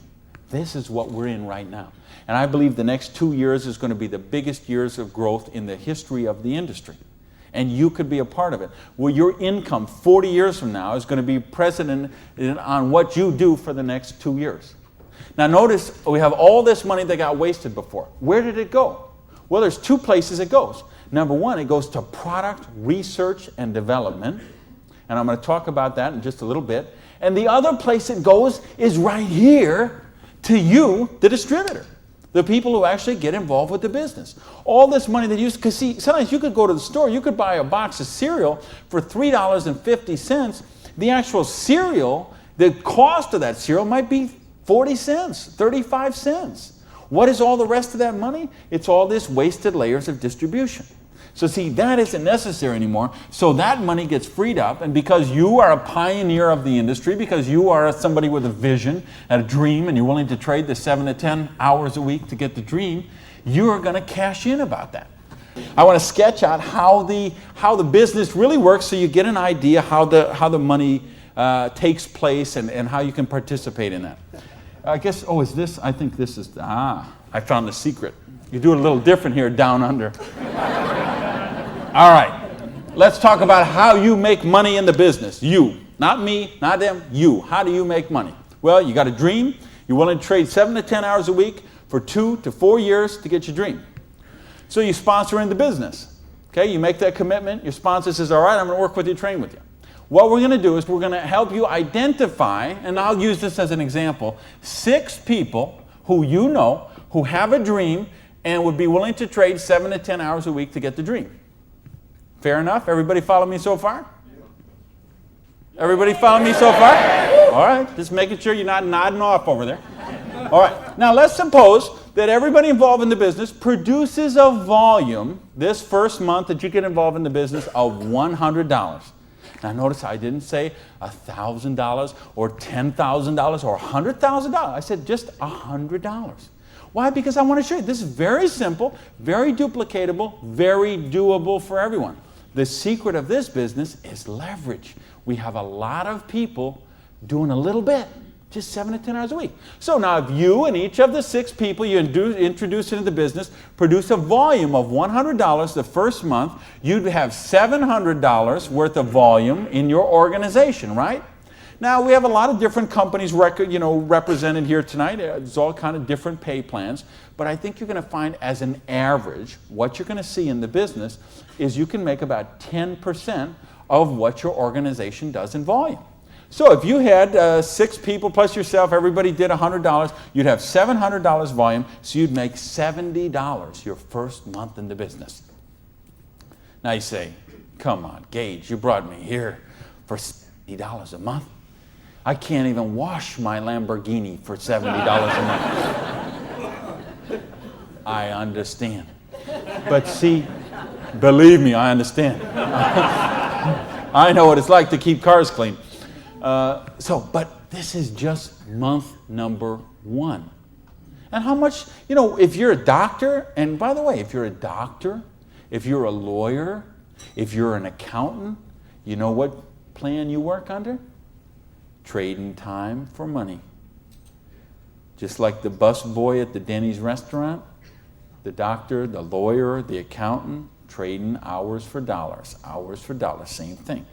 [SPEAKER 2] This is what we're in right now. And I believe the next 2 years is going to be the biggest years of growth in the history of the industry. And you could be a part of it. Well, your income 40 years from now is going to be present on what you do for the next 2 years. Now notice, we have all this money that got wasted before. Where did it go? Well, there's two places it goes. Number one, it goes to product research and development. And I'm going to talk about that in just a little bit. And the other place it goes is right here to you, the distributor, the people who actually get involved with the business. All this money that you, because see, sometimes you could go to the store, you could buy a box of cereal for $3.50. The actual cereal, the cost of that cereal might be 40 cents, 35 cents. What is all the rest of that money? It's all this wasted layers of distribution. So see, that isn't necessary anymore. So that money gets freed up, and because you are a pioneer of the industry, because you are somebody with a vision and a dream, and you're willing to trade the 7 to 10 hours a week to get the dream, you are going to cash in about that. I want to sketch out how the business really works so you get an idea how the money takes place and how you can participate in that. I guess, is this? I think this is, I found the secret. You do it a little different here down under. All right, let's talk about how you make money in the business. You, not me, not them, you. How do you make money? Well, you got a dream. You're willing to trade 7 to 10 hours a week for 2 to 4 years to get your dream. So you sponsor in the business. Okay, you make that commitment. Your sponsor says, all right, I'm going to work with you, train with you. What we're going to do is we're going to help you identify, and I'll use this as an example, 6 people who you know who have a dream and would be willing to trade 7 to 10 hours a week to get the dream. Fair enough? Everybody follow me so far? Everybody follow me so far? All right, just making sure you're not nodding off over there. All right, now let's suppose that everybody involved in the business produces a volume this first month that you get involved in the business of $100. Now notice I didn't say $1,000 or $10,000 or $100,000. I said just $100. Why? Because I want to show you this is very simple, very duplicatable, very doable for everyone. The secret of this business is leverage. We have a lot of people doing a little bit, just 7 to 10 hours a week. So now if you and each of the 6 people you introduce into the business produce a volume of $100 the first month, you'd have $700 worth of volume in your organization, right? Now we have a lot of different companies represented here tonight. There's all kind of different pay plans, but I think you're going to find as an average, what you're going to see in the business is you can make about 10% of what your organization does in volume. So if you had 6 people plus yourself, everybody did $100, you'd have $700 volume, so you'd make $70 your first month in the business. Now you say, come on, Gage, you brought me here for $70 a month. I can't even wash my Lamborghini for $70 a month. I understand. But see, believe me, I understand. I know what it's like to keep cars clean. But this is just month number 1. And how much, if you're a doctor, and by the way, if you're a doctor, if you're a lawyer, if you're an accountant, you know what plan you work under? Trading time for money. Just like the bus boy at the Denny's restaurant, the doctor, the lawyer, the accountant, trading hours for dollars, same thing.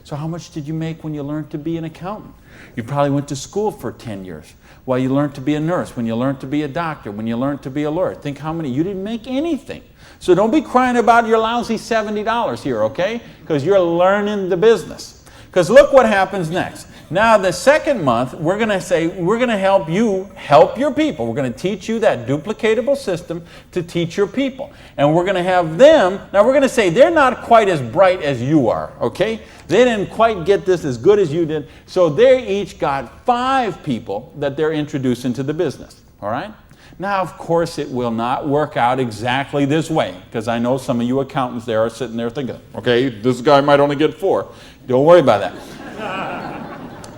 [SPEAKER 2] So how much did you make when you learned to be an accountant? You probably went to school for 10 years. While you learned to be a nurse, when you learned to be a doctor, when you learned to be a lawyer. Think how many, you didn't make anything. So don't be crying about your lousy $70 here, okay? Because you're learning the business. Because look what happens next. Now the second month, we're going to say, we're going to help you help your people. We're going to teach you that duplicatable system to teach your people. And we're going to have them, now we're going to say they're not quite as bright as you are, okay? They didn't quite get this as good as you did. So they each got 5 people that they're introducing to the business, all right? Now, of course, it will not work out exactly this way, because I know some of you accountants there are sitting there thinking, okay, this guy might only get 4. Don't worry about that.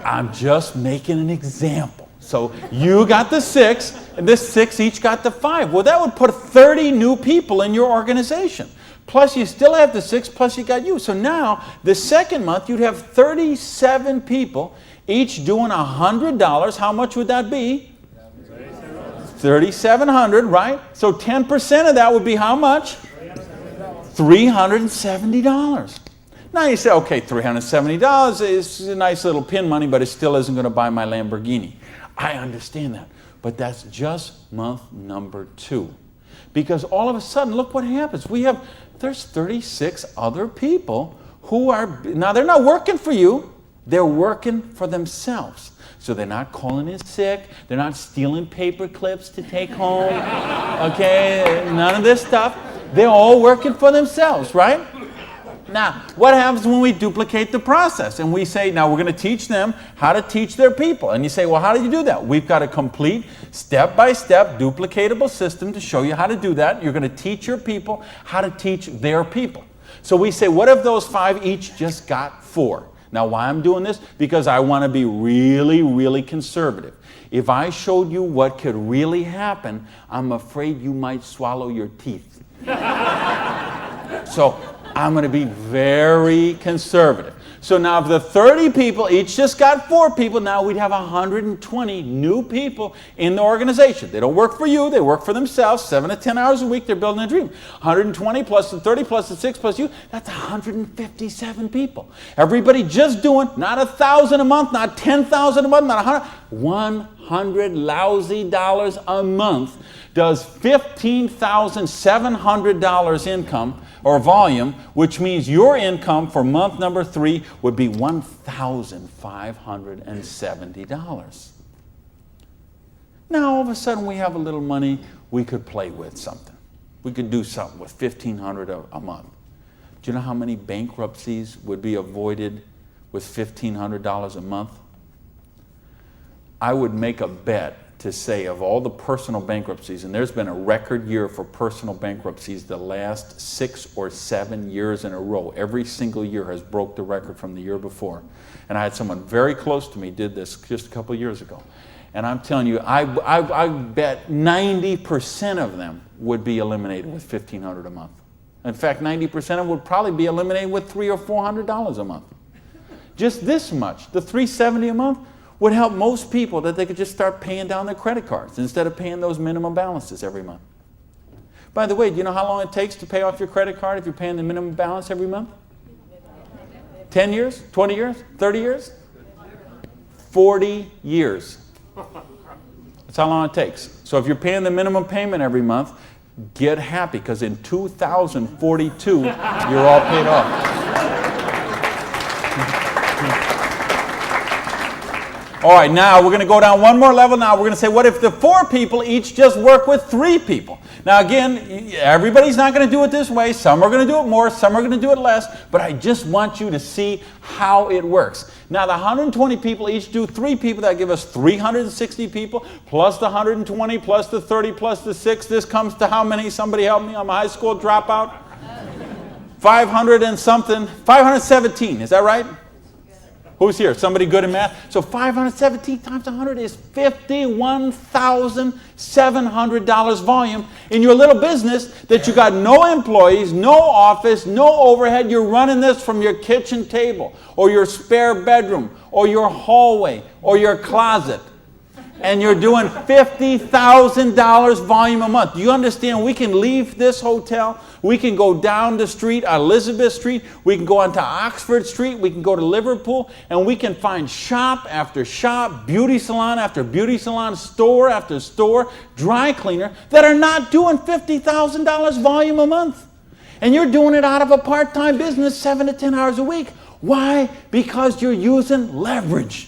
[SPEAKER 2] I'm just making an example. So you got the 6, and this 6 each got the 5. Well, that would put 30 new people in your organization. Plus you still have the 6, plus you got you. So now, the second month, you'd have 37 people, each doing $100. How much would that be? $3,700, right? So 10% of that would be how much? $370. Now you say, okay, $370 is a nice little pin money, but it still isn't going to buy my Lamborghini. I understand that. But that's just month number 2. Because all of a sudden, look what happens. There's 36 other people who are, now they're not working for you, they're working for themselves. So they're not calling in sick, they're not stealing paper clips to take home, okay, none of this stuff. They're all working for themselves, right? Now, what happens when we duplicate the process and we say, now we're going to teach them how to teach their people? And you say, well, how do you do that? We've got a complete step-by-step duplicatable system to show you how to do that. You're going to teach your people how to teach their people. So we say, what if those 5 each just got 4? Now, why I'm doing this? Because I want to be really, really conservative. If I showed you what could really happen, I'm afraid you might swallow your teeth. So I'm going to be very conservative. So now if the 30 people each just got 4 people, now we'd have 120 new people in the organization. They don't work for you, they work for themselves. 7 to 10 hours a week, they're building a dream. 120 plus the 30 plus the 6 plus you, that's 157 people. Everybody just doing not $1,000 a month, not $10,000 a month, not 100 lousy dollars a month does $15,700 income or volume, which means your income for month number 3 would be $1,570. Now all of a sudden we have a little money, we could play with something. We could do something with $1,500 a month. Do you know how many bankruptcies would be avoided with $1,500 a month? I would make a bet to say of all the personal bankruptcies, and there's been a record year for personal bankruptcies the last 6 or 7 years in a row. Every single year has broke the record from the year before. And I had someone very close to me did this just a couple years ago. And I'm telling you, I bet 90% of them would be eliminated with $1,500 a month. In fact, 90% of them would probably be eliminated with $300 or $400 a month. Just this much, the $370 a month, would help most people that they could just start paying down their credit cards instead of paying those minimum balances every month. By the way, do you know how long it takes to pay off your credit card if you're paying the minimum balance every month? 10 years? 20 years? 30 years? 40 years. That's how long it takes. So if you're paying the minimum payment every month, get happy, because in 2042, you're all paid off. All right, now we're going to go down one more level. Now we're going to say, what if the 4 people each just work with 3 people? Now again, everybody's not going to do it this way. Some are going to do it more, some are going to do it less, but I just want you to see how it works. Now the 120 people each do 3 people. That give us 360 people, plus the 120, plus the 30, plus the 6. This comes to how many? Somebody help me. I'm a high school dropout. 500 and something. 517, is that right? Who's here? Somebody good in math? So 517 times 100 is $51,700 volume in your little business that you got no employees, no office, no overhead. You're running this from your kitchen table or your spare bedroom or your hallway or your closet. and you're doing $50,000 volume a month. Do you understand? We can leave this hotel. We can go down the street, Elizabeth Street. We can go onto Oxford Street. We can go to Liverpool, and we can find shop after shop, beauty salon after beauty salon, store after store, dry cleaner that are not doing $50,000 volume a month. And you're doing it out of a part-time business, 7 to 10 hours a week. Why? Because you're using leverage.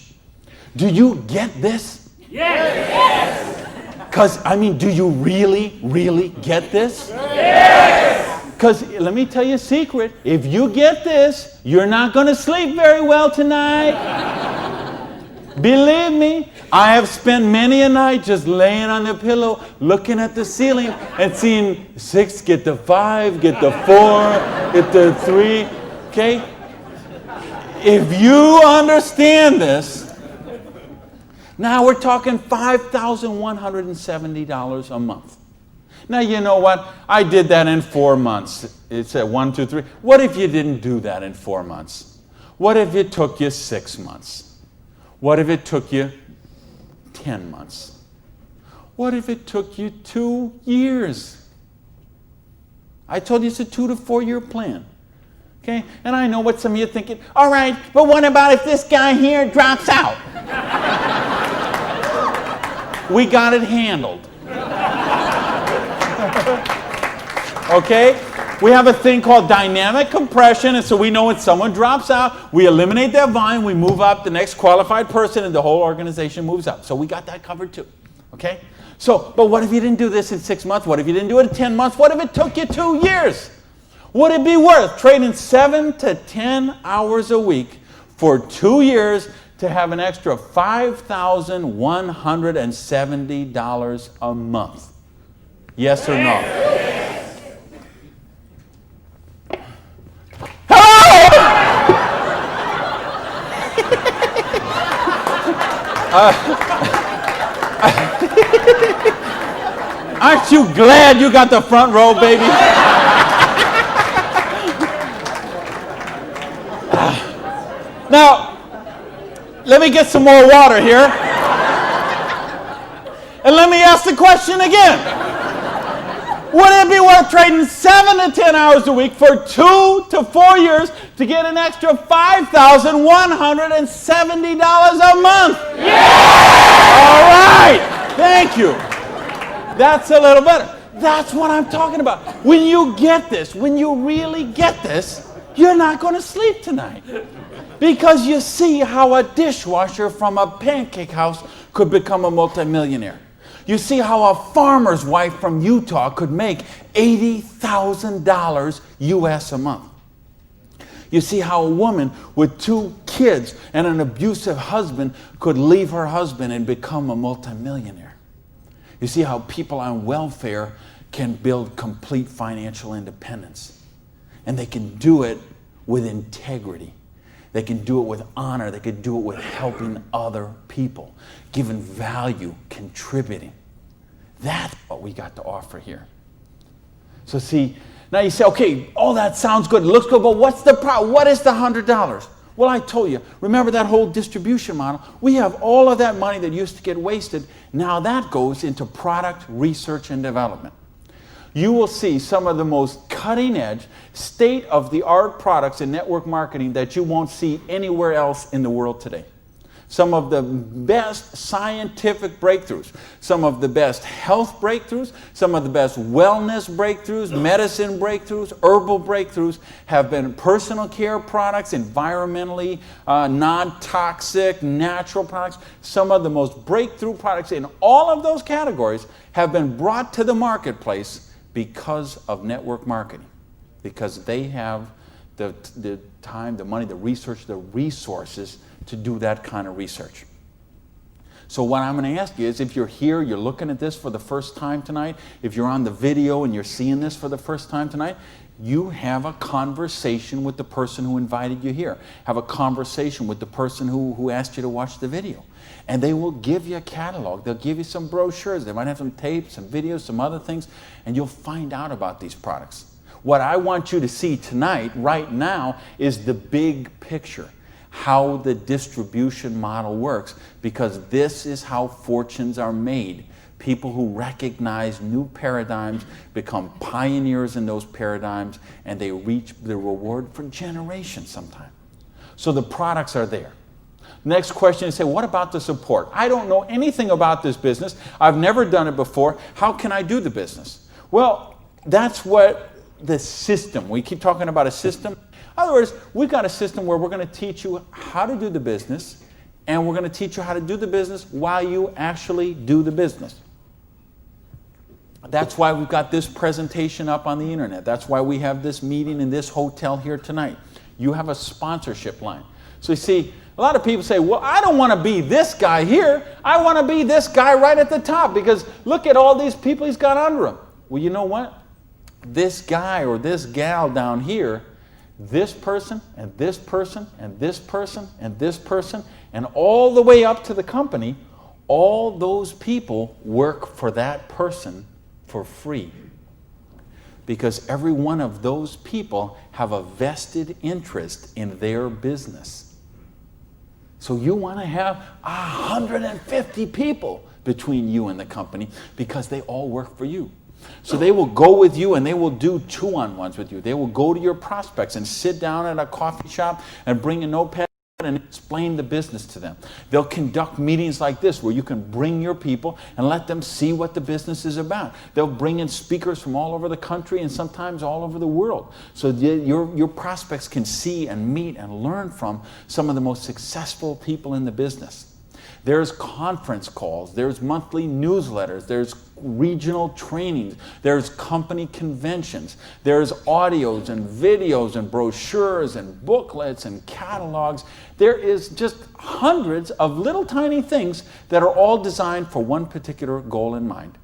[SPEAKER 2] Do you get this?
[SPEAKER 3] Yes.
[SPEAKER 2] Because, do you really get this?
[SPEAKER 3] Yes.
[SPEAKER 2] Because let me tell you a secret. If you get this, you're not going to sleep very well tonight. Believe me, I have spent many a night just laying on the pillow, looking at the ceiling and seeing 6 get the 5, get the 4, get the 3. Okay? If you understand this, now we're talking $5,170 a month. Now, you know what? I did that in 4 months. It said 1, 2, 3. What if you didn't do that in 4 months? What if it took you 6 months? What if it took you 10 months? What if it took you 2 years? I told you it's a 2 to 4 year plan. Okay? And I know what some of you are thinking. All right, but what about if this guy here drops out? We got it handled. Okay? We have a thing called dynamic compression, and so we know when someone drops out, we eliminate their volume, we move up the next qualified person, and the whole organization moves up. So we got that covered too. Okay? So, but what if you didn't do this in 6 months? What if you didn't do it in 10 months? What if it took you 2 years? Would it be worth trading 7 to 10 hours a week for 2 years to have an extra $5,170 a month? Yes or no? Aren't you glad you got the front row, baby? Now, let me get some more water here. And let me ask the question again. Would it be worth trading 7 to 10 hours a week for 2 to 4 years to get an extra $5,170 a month? Yeah! All right. Thank you. That's a little better. That's what I'm talking about. When you get this, when you really get this, you're not going to sleep tonight. Because you see how a dishwasher from a pancake house could become a multimillionaire. You see how a farmer's wife from Utah could make $80,000 US a month. You see how a woman with 2 kids and an abusive husband could leave her husband and become a multimillionaire. You see how people on welfare can build complete financial independence. And they can do it with integrity. They can do it with honor. They can do it with helping other people, giving value, contributing. That's what we got to offer here. So see, now you say, okay, all that sounds good, it looks good, but what's the problem? What is the $100? Well, I told you, remember that whole distribution model? We have all of that money that used to get wasted. Now that goes into product research and development. You will see some of the most cutting-edge, state-of-the-art products in network marketing that you won't see anywhere else in the world today. Some of the best scientific breakthroughs, some of the best health breakthroughs, some of the best wellness breakthroughs, medicine breakthroughs, herbal breakthroughs have been personal care products, environmentally non-toxic, natural products. Some of the most breakthrough products in all of those categories have been brought to the marketplace because of network marketing, because they have the time, the money, the research, the resources to do that kind of research. So what I'm going to ask you is, if you're here, you're looking at this for the first time tonight, if you're on the video and you're seeing this for the first time tonight, you have a conversation with the person who invited you here. Have a conversation with the person who asked you to watch the video. And they will give you a catalog. They'll give you some brochures. They might have some tapes, some videos, some other things, and you'll find out about these products. What I want you to see tonight, right now, is the big picture. how the distribution model works, because this is how fortunes are made. People who recognize new paradigms become pioneers in those paradigms, and they reach the reward for generations sometimes. So the products are there. Next question is, say, what about the support? I don't know anything about this business. I've never done it before. How can I do the business? Well, that's what the system, we keep talking about a system. In other words, we've got a system where we're going to teach you how to do the business, and we're going to teach you how to do the business while you actually do the business. That's why we've got this presentation up on the internet. That's why we have this meeting in this hotel here tonight. You have a sponsorship line. So you see, a lot of people say, well, I don't want to be this guy here. I want to be this guy right at the top, because look at all these people he's got under him. Well, you know what? This guy or this gal down here, this person and this person and this person and this person, and all the way up to the company, all those people work for that person for free. Because every one of those people have a vested interest in their business. So you want to have 150 people between you and the company, because they all work for you. So they will go with you and they will do two-on-ones with you. They will go to your prospects and sit down at a coffee shop and bring a notepad and explain the business to them. They'll conduct meetings like this where you can bring your people and let them see what the business is about. They'll bring in speakers from all over the country and sometimes all over the world. So your prospects can see and meet and learn from some of the most successful people in the business. There's conference calls, there's monthly newsletters, there's regional trainings, there's company conventions, there's audios and videos and brochures and booklets and catalogs. There is just hundreds of little tiny things that are all designed for one particular goal in mind: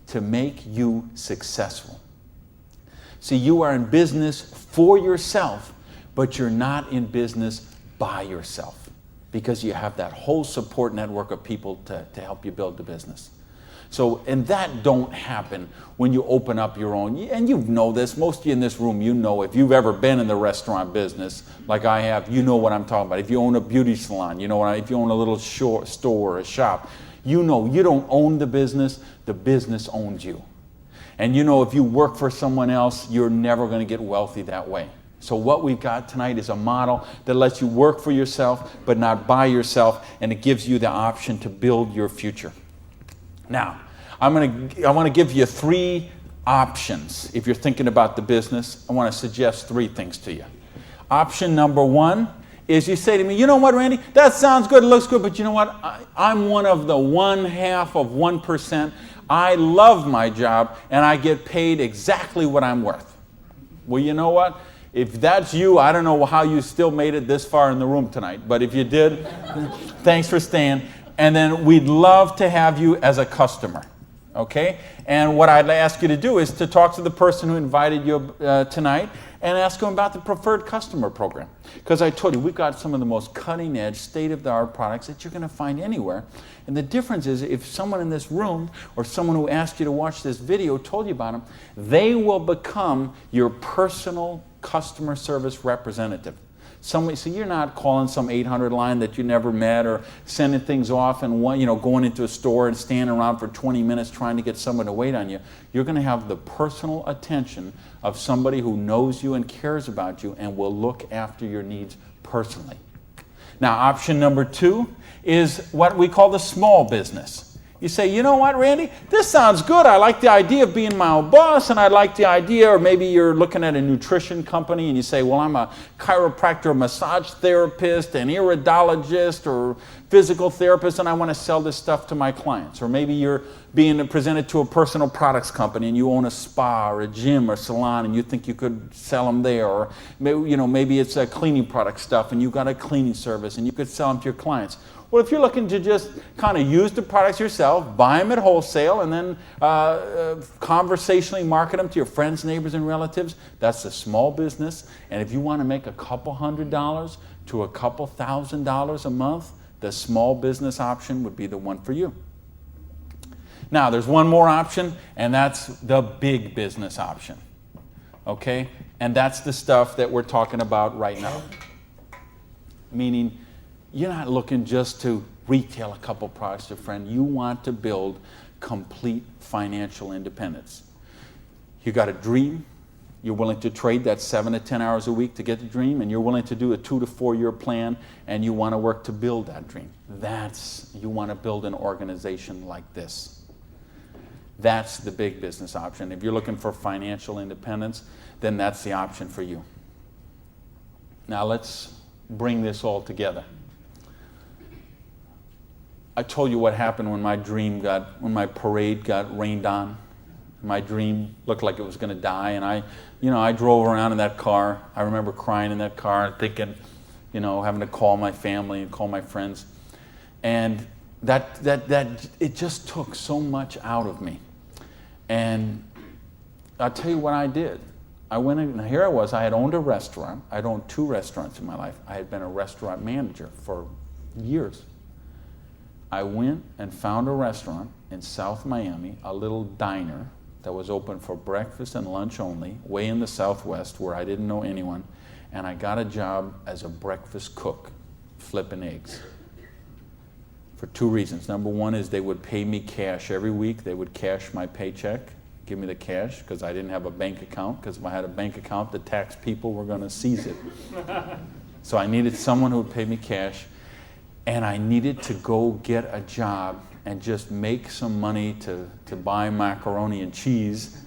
[SPEAKER 2] to make you successful. See, you are in business for yourself, but you're not in business by yourself, because you have that whole support network of people to help you build the business. So, and that don't happen when you open up your own, and you know this, most of you in this room, you know, if you've ever been in the restaurant business like I have, you know what I'm talking about. If you own a beauty salon, you know if you own a little store or a shop, you know you don't own the business owns you. And you know if you work for someone else, you're never going to get wealthy that way. So what we've got tonight is a model that lets you work for yourself, but not by yourself, and it gives you the option to build your future. Now, I want to give you 3 options. If you're thinking about the business, I want to suggest 3 things to you. Option number 1 is you say to me, you know what, Randy, that sounds good, it looks good, but you know what, I'm one of the 0.1%. I love my job, and I get paid exactly what I'm worth. Well, you know what? If that's you, I don't know how you still made it this far in the room tonight, but if you did, thanks for staying. And then we'd love to have you as a customer, okay? And what I'd ask you to do is to talk to the person who invited you tonight and ask them about the preferred customer program. Because I told you, we've got some of the most cutting-edge, state-of-the-art products that you're going to find anywhere. And the difference is, if someone in this room or someone who asked you to watch this video told you about them, they will become your personal customer service representative. So you're not calling some 800 line that you never met, or sending things off and going into a store and standing around for 20 minutes trying to get someone to wait on you. You're going to have the personal attention of somebody who knows you and cares about you and will look after your needs personally. Now, option number 2 is what we call the small business. You say, you know what, Randy, this sounds good. I like the idea of being my own boss, and I like the idea, or maybe you're looking at a nutrition company and you say, well, I'm a chiropractor, a massage therapist, an iridologist, or physical therapist, and I want to sell this stuff to my clients. Or maybe you're being presented to a personal products company and you own a spa or a gym or salon and you think you could sell them there. Or maybe it's a cleaning product stuff and you've got a cleaning service and you could sell them to your clients. Well, if you're looking to just kind of use the products yourself, buy them at wholesale, and then conversationally market them to your friends, neighbors, and relatives, that's a small business. And if you want to make a couple $100 to a couple $1,000 a month, the small business option would be the one for you. Now, there's one more option, and that's the big business option. Okay? And that's the stuff that we're talking about right now. meaning you're not looking just to retail a couple products to a friend. You want to build complete financial independence. You got a dream. You're willing to trade that 7 to 10 hours a week to get the dream, and you're willing to do a 2 to 4 year plan, and you want to work to build that dream. You want to build an organization like this. That's the big business option. If you're looking for financial independence, then that's the option for you. Now let's bring this all together. I told you what happened when my parade got rained on. My dream looked like it was going to die, and I drove around in that car. I remember crying in that car and thinking, having to call my family and call my friends. And that it just took so much out of me. And I'll tell you what I did. I went in, and here I was. I had owned a restaurant. I'd owned 2 restaurants in my life. I had been a restaurant manager for years. I went and found a restaurant in South Miami, a little diner that was open for breakfast and lunch only, way in the Southwest where I didn't know anyone, and I got a job as a breakfast cook, flipping eggs. For 2 reasons. Number one is they would pay me cash every week. They would cash my paycheck, give me the cash, because I didn't have a bank account, because if I had a bank account, the tax people were going to seize it. So I needed someone who would pay me cash. And I needed to go get a job and just make some money to buy macaroni and cheese.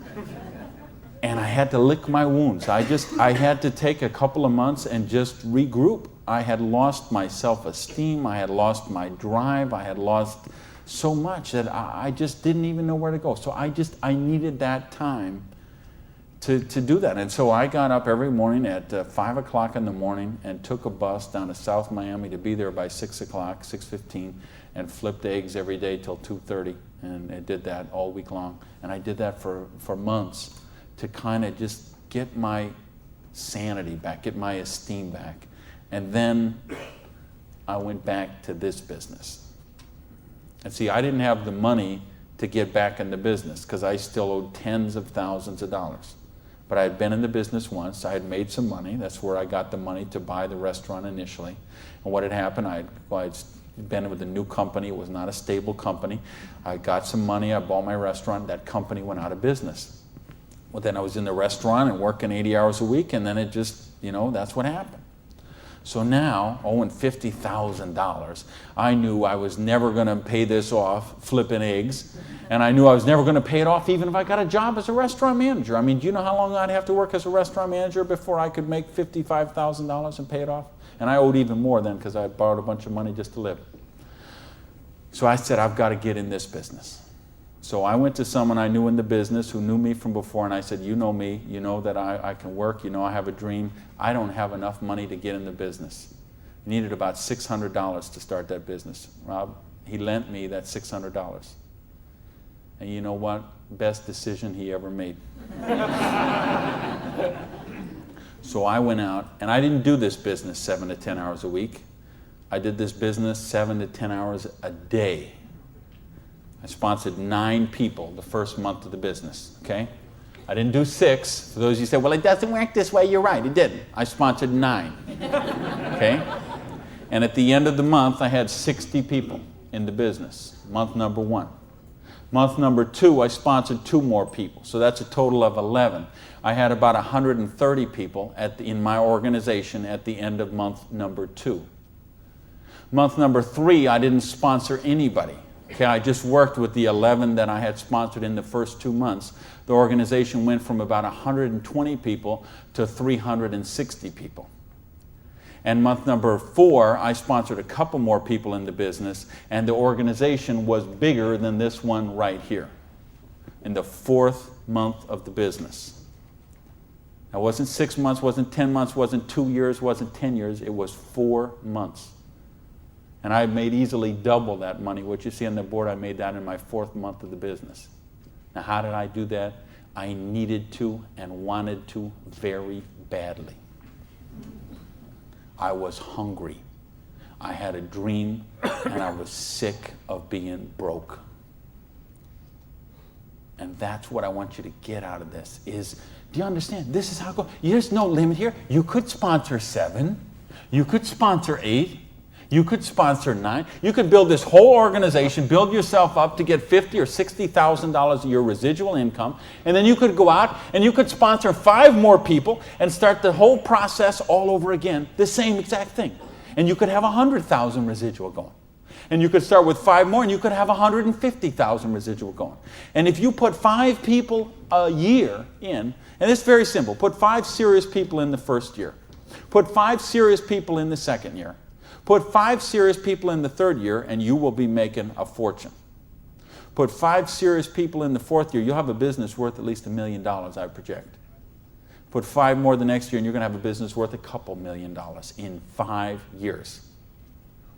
[SPEAKER 2] And I had to lick my wounds. I had to take a couple of months and just regroup. I had lost my self-esteem. I had lost my drive. I had lost so much that I just didn't even know where to go. So I needed that time to do that. And so I got up every morning at 5 o'clock in the morning and took a bus down to South Miami to be there by 6 o'clock, 6:15, and flipped eggs every day till 2:30. And I did that all week long. And I did that for months to kind of just get my sanity back, get my esteem back. And then I went back to this business. And see, I didn't have the money to get back in the business because I still owed tens of thousands of dollars. But I had been in the business once. I had made some money. That's where I got the money to buy the restaurant initially. And what had happened, I'd been with a new company. It was not a stable company. I got some money. I bought my restaurant. That company went out of business. Well, then I was in the restaurant and working 80 hours a week, and then it just, that's what happened. So now, owing $50,000, I knew I was never going to pay this off flipping eggs. And I knew I was never going to pay it off even if I got a job as a restaurant manager. I mean, do you know how long I'd have to work as a restaurant manager before I could make $55,000 and pay it off? And I owed even more then because I borrowed a bunch of money just to live. So I said, I've got to get in this business. So I went to someone I knew in the business who knew me from before, and I said, you know me, you know that I can work, you know I have a dream. I don't have enough money to get in the business. I needed about $600 to start that business. Rob, he lent me that $600. And you know what? Best decision he ever made. So I went out, and I didn't do this business 7 to 10 hours a week. I did this business 7 to 10 hours a day. I sponsored 9 people the first month of the business, okay? I didn't do 6. For those of you who say, well, it doesn't work this way, you're right, it didn't. I sponsored 9, okay? And at the end of the month, I had 60 people in the business, month number 1. Month number 2, I sponsored 2 more people, so that's a total of 11. I had about 130 people in my organization at the end of month number 2. Month number 3, I didn't sponsor anybody. Okay, I just worked with the 11 that I had sponsored in the first 2 months. The organization went from about 120 people to 360 people. And month number 4, I sponsored a couple more people in the business, and the organization was bigger than this one right here in the 4th month of the business. Now, it wasn't 6 months, wasn't 10 months, wasn't 2 years, wasn't 10 years. It was 4 months. And I made easily double that money. What you see on the board, I made that in my 4th month of the business. Now, how did I do that? I needed to and wanted to very badly. I was hungry. I had a dream, and I was sick of being broke. And that's what I want you to get out of this is, do you understand? This is how it goes. There's no limit here. You could sponsor 7. You could sponsor 8. You could sponsor 9. You could build this whole organization, build yourself up to get $50,000 or $60,000 a year residual income, and then you could go out and you could sponsor 5 more people and start the whole process all over again, the same exact thing. And you could have 100,000 residual going. And you could start with 5 more and you could have 150,000 residual going. And if you put 5 people a year in, and it's very simple, put 5 serious people in the first year, put 5 serious people in the second year, put 5 serious people in the third year, and you will be making a fortune. Put 5 serious people in the fourth year, you'll have a business worth at least $1 million, I project. Put 5 more the next year, and you're going to have a business worth a couple $1 million in 5 years.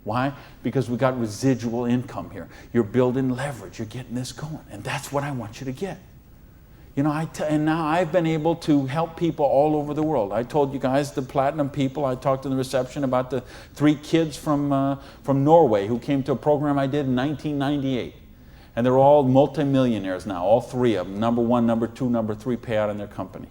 [SPEAKER 2] Why? Because we got residual income here. You're building leverage. You're getting this going, and that's what I want you to get. You know, and now I've been able to help people all over the world. I told you guys the platinum people. I talked in the reception about the 3 kids from Norway who came to a program I did in 1998. And they're all multimillionaires now, all 3 of them. Number 1, number 2, number 3 pay out in their company.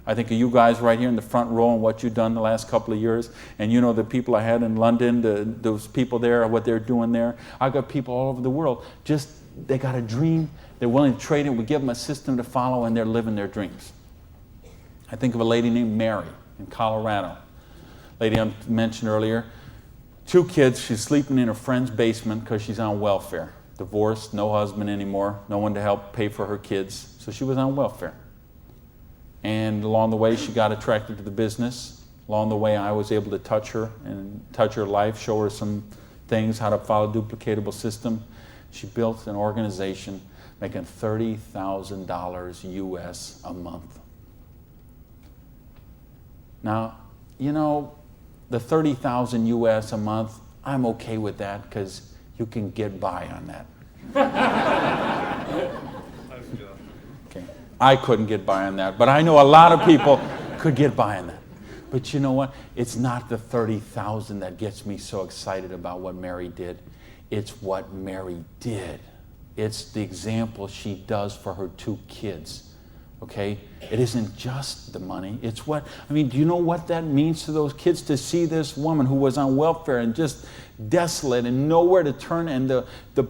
[SPEAKER 2] I think of you guys right here in the front row and what you've done the last couple of years. And you know the people I had in London, those people there, what they're doing there. I've got people all over the world. Just, they got a dream. They're willing to trade it. We give them a system to follow, and they're living their dreams. I think of a lady named Mary in Colorado. Lady I mentioned earlier. 2 kids. She's sleeping in her friend's basement because she's on welfare. Divorced, no husband anymore, no one to help pay for her kids. So she was on welfare. And along the way, she got attracted to the business. Along the way, I was able to touch her and touch her life, show her some things, how to follow a duplicatable system. She built an organization making $30,000 US a month. Now, you know, the $30,000 US a month, I'm okay with that because you can get by on that. Okay. I couldn't get by on that, but I know a lot of people could get by on that. But you know what? It's not the 30,000 that gets me so excited about what Mary did. It's what Mary did. It's the example she does for her 2 kids, okay? It isn't just the money. It's what, I mean, do you know what that means to those kids to see this woman who was on welfare and just desolate and nowhere to turn, and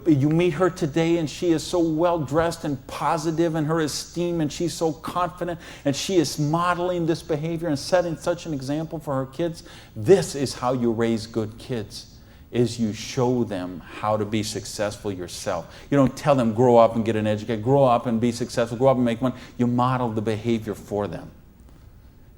[SPEAKER 2] you meet her today and she is so well dressed and positive in her esteem and she's so confident and she is modeling this behavior and setting such an example for her kids. This is how you raise good kids. Is you show them how to be successful yourself. You don't tell them grow up and get an education, grow up and be successful, grow up and make money. You model the behavior for them.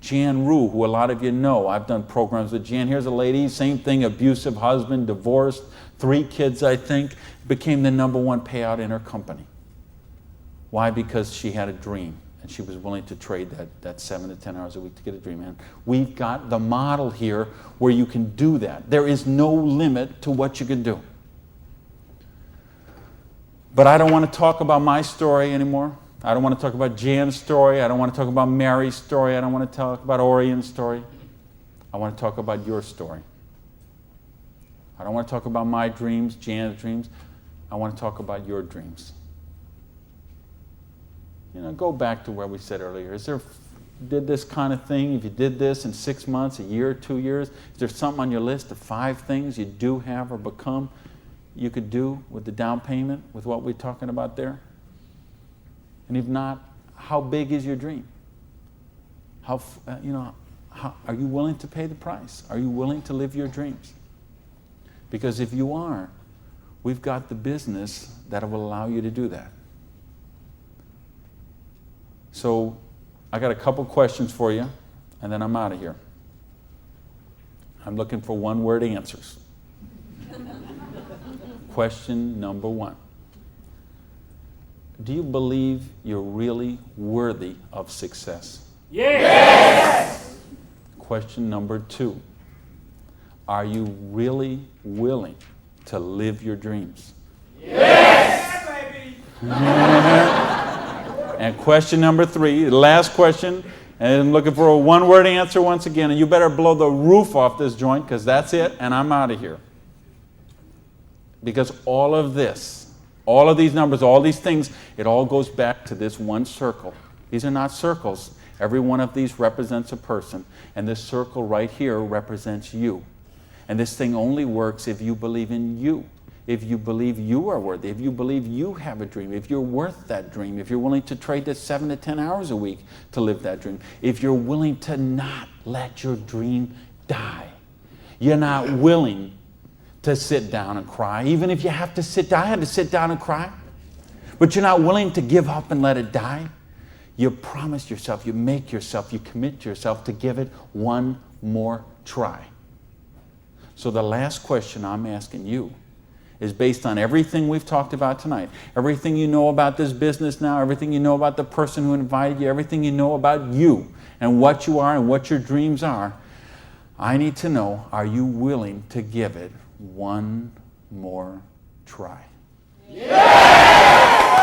[SPEAKER 2] Jan Rue, who a lot of you know, I've done programs with Jan. Here's a lady, same thing, abusive husband, divorced, 3 kids I think, became the number 1 payout in her company. Why? Because she had a dream. And she was willing to trade that 7 to 10 hours a week to get a dream. And we've got the model here where you can do that. There is no limit to what you can do. But I don't want to talk about my story anymore. I don't want to talk about Jan's story. I don't want to talk about Mary's story. I don't want to talk about Orion's story. I want to talk about your story. I don't want to talk about my dreams, Jan's dreams. I want to talk about your dreams. You know, go back to where we said earlier. Did this kind of thing, if you did this in 6 months, a year, 2 years, is there something on your list of 5 things you do have or become you could do with the down payment, with what we're talking about there? And if not, how big is your dream? How are you willing to pay the price? Are you willing to live your dreams? Because if you are, we've got the business that will allow you to do that. So I got a couple questions for you, and then I'm out of here. I'm looking for 1-word answers. Question number 1. Do you believe you're really worthy of success?
[SPEAKER 3] Yes!
[SPEAKER 2] Question number 2. Are you really willing to live your dreams?
[SPEAKER 3] Yes! Yeah, baby!
[SPEAKER 2] And question number 3, the last question, and I'm looking for a 1-word answer once again, and you better blow the roof off this joint because that's it, and I'm out of here. Because all of this, all of these numbers, all these things, it all goes back to this one circle. These are not circles. Every one of these represents a person, and this circle right here represents you. And this thing only works if you believe in you. If you believe you are worthy, if you believe you have a dream, if you're worth that dream, if you're willing to trade the 7 to 10 hours a week to live that dream, if you're willing to not let your dream die. You're not willing to sit down and cry, even if you have to sit down. I had to sit down and cry. But you're not willing to give up and let it die. You promise yourself, you make yourself, you commit yourself to give it one more try. So the last question I'm asking you is based on everything we've talked about tonight, everything you know about this business now, everything you know about the person who invited you, everything you know about you and what you are and what your dreams are. I need to know, are you willing to give it one more try? Yes!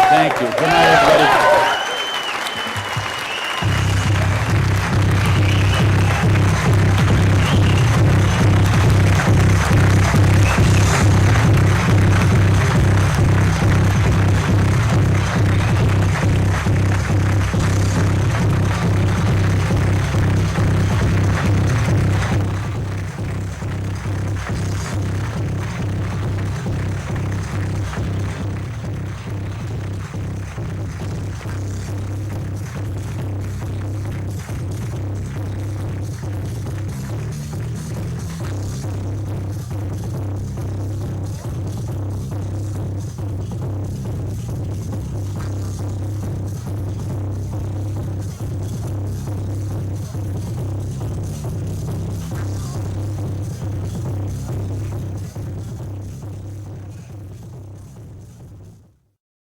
[SPEAKER 2] Thank you. Good night, everybody.